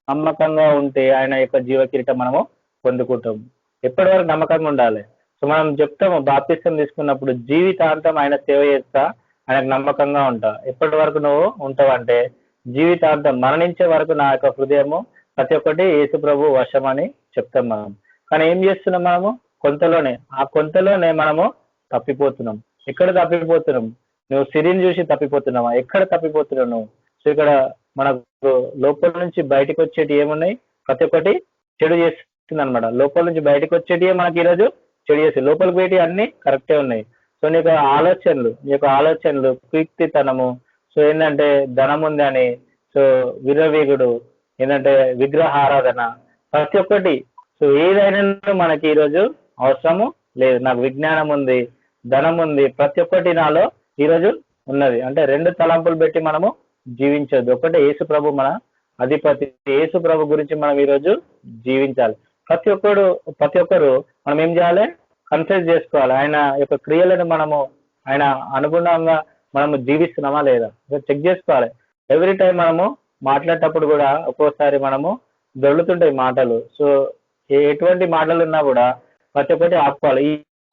Speaker 4: నమ్మకంగా ఉంటే ఆయన యొక్క జీవ కిరీటం మనము పొందుకుంటాం. ఎప్పటి వరకు నమ్మకంగా ఉండాలి? సో మనం చెప్తాము, బాప్తిసం తీసుకున్నప్పుడు జీవితాంతం ఆయన సేవ చేస్తా, ఆయనకు నమ్మకంగా ఉంటా. ఎప్పటి వరకు నువ్వు ఉంటావంటే జీవితాంతం, మరణించే వరకు నా యొక్క హృదయము ప్రతి ఒక్కటి యేసు ప్రభు వశం అని చెప్తాం మనం. కానీ ఏం చేస్తున్నాం మనము? ఆ కొంతలోనే మనము తప్పిపోతున్నాం. ఎక్కడ తప్పిపోతున్నాం? నువ్వు సిరిని చూసి తప్పిపోతున్నావా? ఎక్కడ తప్పిపోతున్నావు నువ్వు? సో ఇక్కడ మనకు లోపల నుంచి బయటకు వచ్చేటి ఏమున్నాయి? ప్రతి ఒక్కటి చెడు చేస్తుంది అనమాట. లోపల నుంచి బయటకు వచ్చేటి మనకి ఈరోజు చెడు చేస్తుంది, లోపలికి పోయేటి అన్ని కరెక్టే ఉన్నాయి. సో నీ యొక్క ఆలోచనలు, కీర్తితనము, సో ఏంటంటే ధనం ఉంది అని సో విర్రవీగుడు, ఏంటంటే విగ్రహ ఆరాధన, ప్రతి ఒక్కటి. సో ఏదైనా మనకి ఈరోజు అవసరము లేదు. నాకు విజ్ఞానం ఉంది, ధనం ఉంది, ప్రతి ఒక్కటి నాలో ఈరోజు ఉన్నది. అంటే రెండు తలంపులు పెట్టి మనము జీవించొద్దు. ఒకటే యేసు ప్రభు మన అధిపతి, యేసు ప్రభు గురించి మనం ఈరోజు జీవించాలి. ప్రతి ఒక్కరు మనం ఏం చేయాలి? కన్ఫ్యూజ్ చేసుకోవాలి. ఆయన యొక్క క్రియలను మనము ఆయన అనుగుణంగా మనము జీవిస్తున్నామా లేదా చెక్ చేసుకోవాలి. ఎవ్రీ టైం మనము మాట్లాడేటప్పుడు కూడా ఒక్కోసారి మనము దొర్లుతుంటాయి మాటలు. సో ఎటువంటి మాటలు ఉన్నా కూడా ప్రతి ఒక్కటి ఆపుకోవాలి.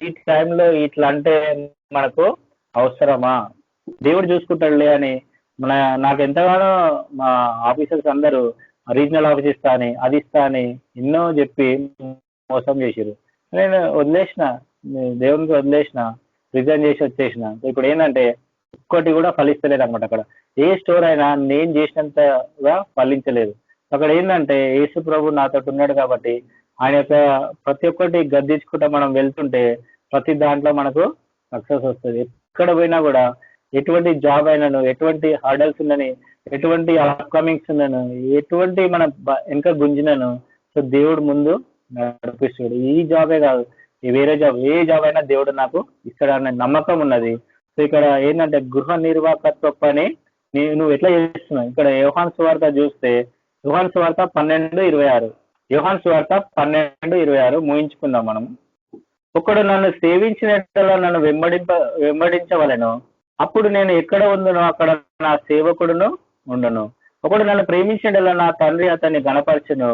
Speaker 4: ఈ టైంలో ఇట్లా అంటే మనకు అవసరమా, దేవుడు చూసుకుంటాడులే అని నాకు ఎంతగానో మా ఆఫీసర్స్ అందరూ రీజనల్ ఆఫీస్ ఇస్తా అని అది ఇస్తా అని ఎన్నో చెప్పి మోసం చేసిరు. నేను వదిలేసిన, దేవునికి వదిలేసిన, రిజైన్ చేసి వచ్చేసిన. ఇప్పుడు ఏంటంటే ఒక్కటి కూడా ఫలిస్తలేదు అనమాట. అక్కడ ఏ స్టోర్ అయినా నేను చేసినంతగా ఫలించలేదు. అక్కడ ఏంటంటే యేసు ప్రభు నాతో ఉన్నాడు కాబట్టి ఆయన యొక్క ప్రతి ఒక్కటి గద్దించుకుంటా మనం వెళ్తుంటే ప్రతి దాంట్లో మనకు సక్సెస్ వస్తుంది. ఎక్కడ పోయినా కూడా ఎటువంటి జాబ్ అయినాను, ఎటువంటి హర్డల్స్ ఉన్నని, ఎటువంటి అప్కమింగ్స్ ఉన్నాను, ఎటువంటి మన వెనక గుంజినాను, సో దేవుడు ముందు నడిపిస్తాడు. ఈ జాబే కాదు, వేరే జాబ్, ఏ జాబ్ అయినా దేవుడు నాకు ఇస్తాడన్న నమ్మకం ఉన్నది. సో ఇక్కడ ఏంటంటే గృహ నిర్వాహకత్వ పని నువ్వు ఎట్లా చేస్తున్నావు? ఇక్కడ యోహాను సువార్త చూస్తే యోహాను సువార్త 12:26, యోహాను సువార్త 12:26 ముగించుకుందాం మనం. ఒకడు నన్ను సేవించినట్లా నన్ను వెంబడించవలెను, అప్పుడు నేను ఎక్కడ ఉందునో అక్కడ నా సేవకుడును ఉండను. ఒకడు నన్ను ప్రేమించినట్లా నా తండ్రి అతన్ని గణపరచును.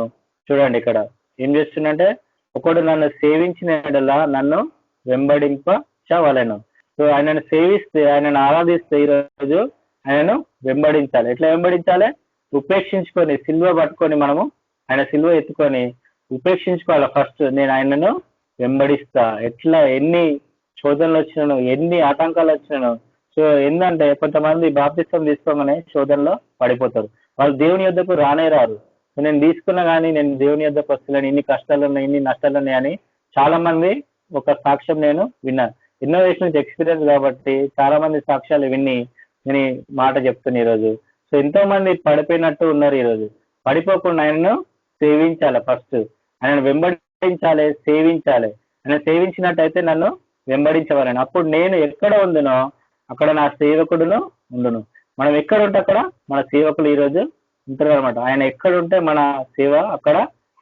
Speaker 4: చూడండి ఇక్కడ ఏం చేస్తుందంటే ఒకడు నన్ను సేవించినట్లా నన్ను వెంబడింపవలెను. సో ఆయనను సేవిస్తే, ఆయనను ఆరాధిస్తే ఈరోజు ఆయనను వెంబడించాలి. ఎట్లా వెంబడించాలి? ఉపేక్షించుకొని సిల్వ పట్టుకొని మనము ఆయన సిల్వ ఎత్తుకొని ఉపేక్షించుకోవాలి. ఫస్ట్ నేను ఆయనను వెంబడిస్తా. ఎట్లా ఎన్ని శోధనలు వచ్చినాను, ఎన్ని ఆటంకాలు వచ్చినాను. సో ఏంటంటే కొంతమంది బాప్తిస్తం తీసుకోగానే శోధనలో పడిపోతారు. వాళ్ళు దేవుని యొద్దకు రానే రారు. నేను తీసుకున్నా కానీ నేను దేవుని యొద్దకు వస్తున్నాను, ఇన్ని కష్టాలు ఉన్నాయి, ఇన్ని నష్టాలు ఉన్నాయి అని చాలా మంది ఒక సాక్ష్యం నేను విన్నాను. ఎన్నో వేసిన నుంచి ఎక్స్పీరియన్స్ కాబట్టి చాలా మంది సాక్ష్యాలు విని నేను మాట చెప్తున్నా ఈరోజు. సో ఎంతో మంది పడిపోయినట్టు ఉన్నారు ఈరోజు. పడిపోకుండా ఆయనను సేవించాలి. ఫస్ట్ ఆయనను వెంబడించాలి, సేవించాలి. ఆయన సేవించినట్టయితే నన్ను వెంబడించవాలని, అప్పుడు నేను ఎక్కడ ఉందునో అక్కడ నా సేవకుడును ఉండును. మనం ఎక్కడ ఉంటే అక్కడ మన సేవకులు ఈరోజు ఉంటారు అనమాట. ఆయన ఎక్కడుంటే మన సేవ అక్కడ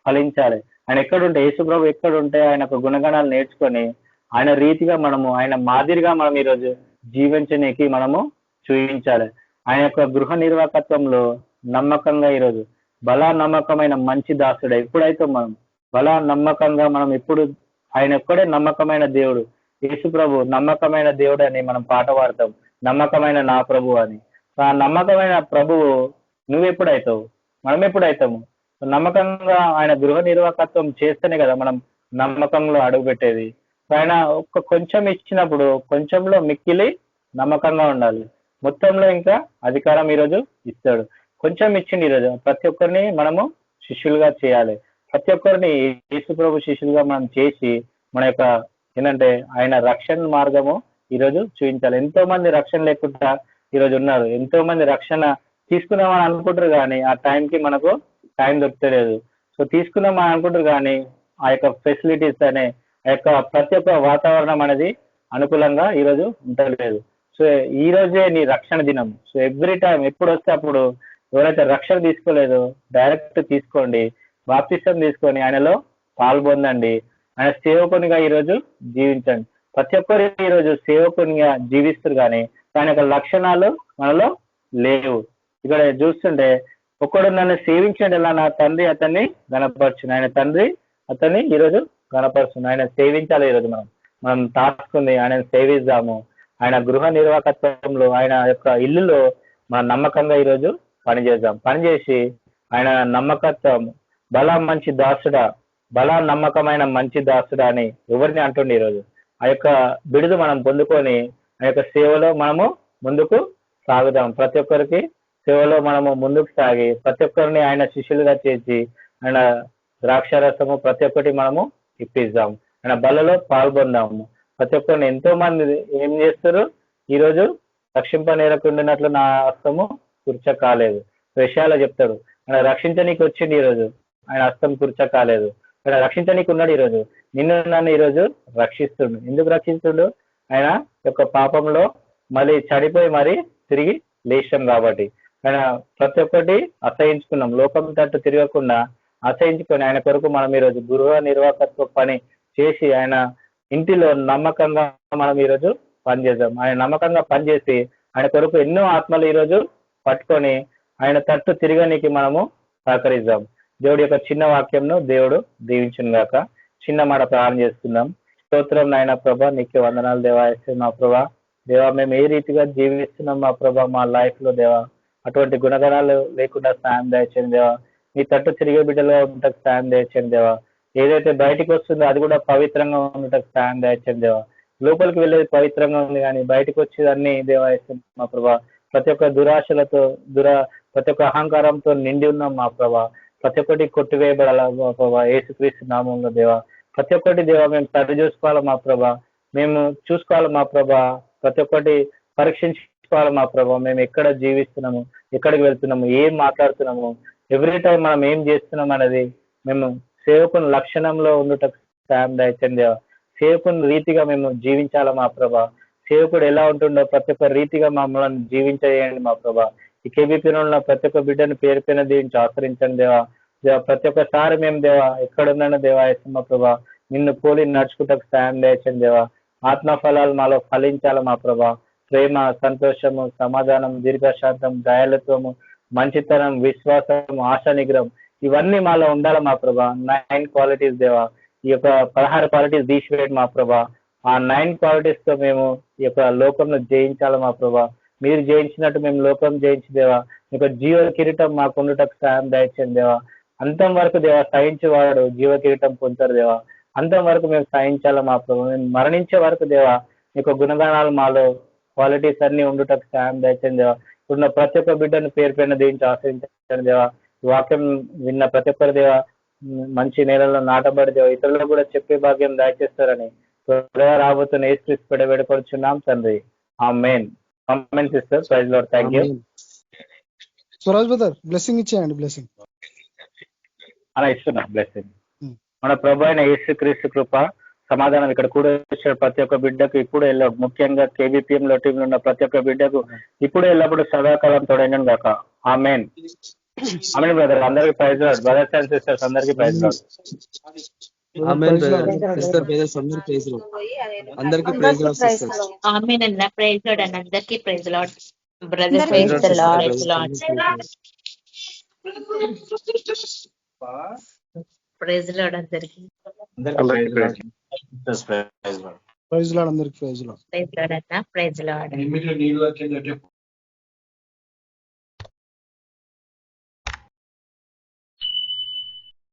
Speaker 4: ఫలించాలి. ఆయన ఎక్కడుంటే, యేసుప్రభు ఎక్కడుంటే ఆయన యొక్క గుణగణాలు నేర్చుకొని ఆయన రీతిగా మనము, ఆయన మాదిరిగా మనం ఈరోజు జీవించడానికి మనము చూపించాలి. ఆయన యొక్క గృహ నిర్వాహకత్వంలో నమ్మకంగా ఈరోజు బలా నమ్మకమైన మంచి దాసుడు ఎప్పుడైతే మనం బలా నమ్మకంగా మనం ఎప్పుడు ఆయన ఒక్కడే నమ్మకమైన దేవుడు, యేసు ప్రభు నమ్మకమైన దేవుడు అని మనం పాట పాడతాం, నమ్మకమైన నా ప్రభు అని. ఆ నమ్మకమైన ప్రభువు నువ్వెప్పుడైతావు, మనం ఎప్పుడైతాము? నమ్మకంగా ఆయన గృహ నిర్వాహకత్వం చేస్తేనే కదా మనం నమ్మకంలో అడుగుపెట్టేది. ఆయన ఒక్క కొంచెం ఇచ్చినప్పుడు కొంచెంలో మిక్కిలి నమ్మకంగా ఉండాలి, మొత్తంలో ఇంకా అధికారం ఈరోజు ఇస్తాడు. కొంచెం ఇచ్చింది ఈరోజు ప్రతి ఒక్కరిని మనము శిష్యులుగా చేయాలి. ప్రతి ఒక్కరిని యేసు ప్రభు శిష్యులుగా మనం చేసి మన యొక్క ఏంటంటే ఆయన రక్షణ మార్గము ఈరోజు చూపించాలి. ఎంతో మంది రక్షణ లేకుండా ఈరోజు ఉన్నారు. ఎంతో మంది రక్షణ తీసుకుందామని అనుకుంటారు కానీ ఆ టైంకి మనకు టైం దొరకలేదు. సో తీసుకుందామని అనుకుంటారు కానీ ఆ యొక్క ఫెసిలిటీస్ అనే ఆ యొక్క ప్రతి ఒక్క వాతావరణం అనేది అనుకూలంగా ఈరోజు ఉండలేదు. సో ఈ రోజే నీ రక్షణ దినం. సో ఎవ్రీ టైం ఎప్పుడు వస్తే అప్పుడు ఎవరైతే రక్షణ తీసుకోలేదో డైరెక్ట్ తీసుకోండి, బాప్తిస్తం తీసుకొని ఆయనలో పాల్పొందండి, ఆయన సేవకునిగా ఈరోజు జీవించండి. ప్రతి ఒక్కరు ఈరోజు సేవకునిగా జీవిస్తారు కానీ దాని యొక్క లక్షణాలు మనలో లేవు. ఇక్కడ చూస్తుంటే ఒకడు నన్ను సేవించండి, ఎలా నా తండ్రి అతన్ని గణపరచును. ఆయన తండ్రి అతన్ని ఈరోజు గణపరుచును. ఆయన సేవించాలి. ఈరోజు మనం తాసుకుంది ఆయన సేవిద్దాము. ఆయన గృహ నిర్వాహకత్వంలో ఆయన యొక్క ఇల్లులో మన నమ్మకంగా ఈరోజు పనిచేద్దాం. పనిచేసి ఆయన నమ్మకత్వం బలా మంచి దాసుడా, బలా నమ్మకమైన మంచి దాసుడా అని ఎవరిని అంటుండే ఈరోజు. ఆ యొక్క బిడుదు మనం పొందుకొని ఆ యొక్క సేవలో మనము ముందుకు సాగుదాం. ప్రతి ఒక్కరికి సేవలో మనము ముందుకు సాగి ప్రతి ఒక్కరిని ఆయన శిష్యులుగా చేసి ఆయన ద్రాక్షారసము ప్రతి ఒక్కటి మనము ఇప్పిద్దాం. ఆయన బలలో పాల్గొందాము. ప్రతి ఒక్కరిని ఎంతో మంది ఏం చేస్తారు ఈరోజు రక్షింపనేరకుండానట్లు నా హస్తము కుర్చ కాలేదు. విషయాల్లో చెప్తాడు, ఆయన రక్షించనీకి వచ్చింది ఈరోజు, ఆయన హస్తం కుర్చ కాలేదు. ఆయన రక్షించనీకి ఉన్నాడు ఈరోజు, నిన్ను నన్ను ఈరోజు రక్షిస్తుండు. ఎందుకు రక్షిస్తుండు? ఆయన యొక్క పాపంలో మళ్ళీ చనిపోయి మరి తిరిగి లేచాం కాబట్టి. ఆయన ప్రతి ఒక్కటి అసహించుకున్నాం, లోకం తట్టు తిరగకుండా అసహించుకొని ఆయన కొరకు మనం ఈరోజు గృహ నిర్వాహకత్వ పని చేసి ఆయన ఇంటిలో నమ్మకంగా మనం ఈరోజు పనిచేద్దాం. ఆయన నమ్మకంగా పనిచేసి ఆయన కొరకు ఎన్నో ఆత్మలు ఈరోజు పట్టుకొని ఆయన తట్టు తిరగనికి మనము సహకరిద్దాం. దేవుడి యొక్క చిన్న వాక్యంను దేవుడు దీవించును గాక. చిన్న మాట ప్రారంభం చేస్తున్నాం. స్తోత్రం నాయన ప్రభా, నీకే వందనాలు దేవా. మా ప్రభా దేవా, మేము ఏ రీతిగా జీవిస్తున్నాం మా ప్రభా, మా లైఫ్ లో దేవా అటువంటి గుణగణాలు లేకుండా సాయం దయచేయండి దేవా. మీ తట్టు తిరిగే బిడ్డలుగా ఉండటకు సాయం దయచేయండి దేవా. ఏదైతే బయటకు వస్తుందో అది కూడా పవిత్రంగా ఉండటకు సాయం దయచేయండి దేవా. లోపలికి వెళ్ళేది పవిత్రంగా ఉంది కానీ బయటకు వచ్చేది అన్ని దేవా మా ప్రభా. ప్రతి ఒక్క దురాశలతో ప్రతి ఒక్క అహంకారంతో నిండి ఉన్నాం మా ప్రభా. ప్రతి ఒక్కటి కొట్టివేయబడాల మా ప్రభా, యేసుక్రీస్తు నామంలో దేవా. ప్రతి ఒక్కటి దేవా మేము సరి చూసుకోవాలి మా ప్రభా, మేము చూసుకోవాలి మా ప్రభా. ప్రతి ఒక్కటి పరీక్షించుకోవాలి మా ప్రభా. మేము ఎక్కడ జీవిస్తున్నాము, ఎక్కడికి వెళ్తున్నాము, ఏం మాట్లాడుతున్నాము, ఎవ్రీ టైం మనం ఏం చేస్తున్నాం అనేది మేము సేవకుని లక్షణంలో ఉండటకు సాయం దయచేయండి దేవా. సేవకుని రీతిగా మేము జీవించాలా మా ప్రభా. సేవకుడు ఎలా ఉంటుండో ప్రతి ఒక్క రీతిగా మమ్మల్ని జీవించేయండి మా ప్రభా. ఈ కేబీపీలో ఉన్న ప్రతి ఒక్క బిడ్డను పేరు పైన దీవించి ఆచరించండి దేవా. ప్రతి ఒక్కసారి మేము దేవా ఎక్కడున్నానో దేవా మా ప్రభా నిన్ను పోలి నడుచుకుంటకు సాయం దయచండి దేవా. ఆత్మ ఫలాలు మాలో ఫలించాలి మా ప్రభా. ప్రేమ, సంతోషము, సమాధానం, దీర్ఘశాంతం, దయాళత్వము, మంచితనం, విశ్వాసం, ఆశా నిగ్రహం ఇవన్నీ మాలో ఉండాలి మా ప్రభా. 9 క్వాలిటీస్ దేవా. ఈ యొక్క 16 క్వాలిటీస్ తీసివేయండి మా ప్రభా. ఆ 9 క్వాలిటీస్ తో మేము ఈ యొక్క లోకంలో జయించాలి మా ప్రభా. మీరు జయించినట్టు మేము లోకం జయించి దేవా. మీకు జీవ కిరీటం మాకు ఉండటకు సాయం దయచేయండి దేవా. అంతం వరకు దేవా సహించేవాడు జీవ కిరీటం పొందుతారు దేవా. అంతం వరకు మేము సహించాలి మా ప్రభా. మేము మరణించే వరకు దేవా మీకు గుణగణాలు మాలో క్వాలిటీస్ అన్ని ఉండుటకు సాయం దయచేయండి దేవా. ఉన్న ప్రతి ఒక్క బిడ్డను పేరు పైన దీవించి ఆశ్రయించండి దేవా. వాక్యం విన్న ప్రతి ఒక్కరి దేవా మంచి నేలలో నాటబడి దేవా ఇతరులకు కూడా చెప్పే భాగ్యం దయచేస్తారని త్వరగా రాబోతున్న యేసుక్రీస్తు పేరిట వేడుకొనుచున్నాం తండ్రి. Amen. Amen sister. Praise Lord. Thank you.
Speaker 5: Swaraj brother blessing ఇచ్చేయండి. బ్లెస్సింగ్
Speaker 4: అలా ఇస్తున్నాం. బ్లెస్సింగ్. మన ప్రభు అయిన యేసుక్రీస్తు కృప సమాధానం ఇక్కడ కూడా వచ్చే ప్రతి ఒక్క బిడ్డకు ఇప్పుడు వెళ్ళాడు, ముఖ్యంగా కేబీపీఎం లో టీంలో ఉన్న ప్రతి ఒక్క బిడ్డకు ఇప్పుడు ఎల్లప్పుడు సదాకాలం తోడైనను గాక. ఆమేన్. Amen brother. అందరికి praise Lord. Brothers and sisters అందరికి praise Lord.
Speaker 6: Amen brother. Sister brothers అందరికి ప్రైజ్ లార్డ్. అందరికి ప్రైజ్ లార్డ్ సిస్టర్స్.
Speaker 3: ఆమేన్ అన్న. ప్రైజ్ లార్డ్ అన్న. అందరికి praise Lord. Brother praise the Lord. Praise Lord అందరికి.
Speaker 5: ప్రైజ్ లార్డ్ అందరికి. Praise Lord.
Speaker 3: Praise Lord అన్న. Praise lord.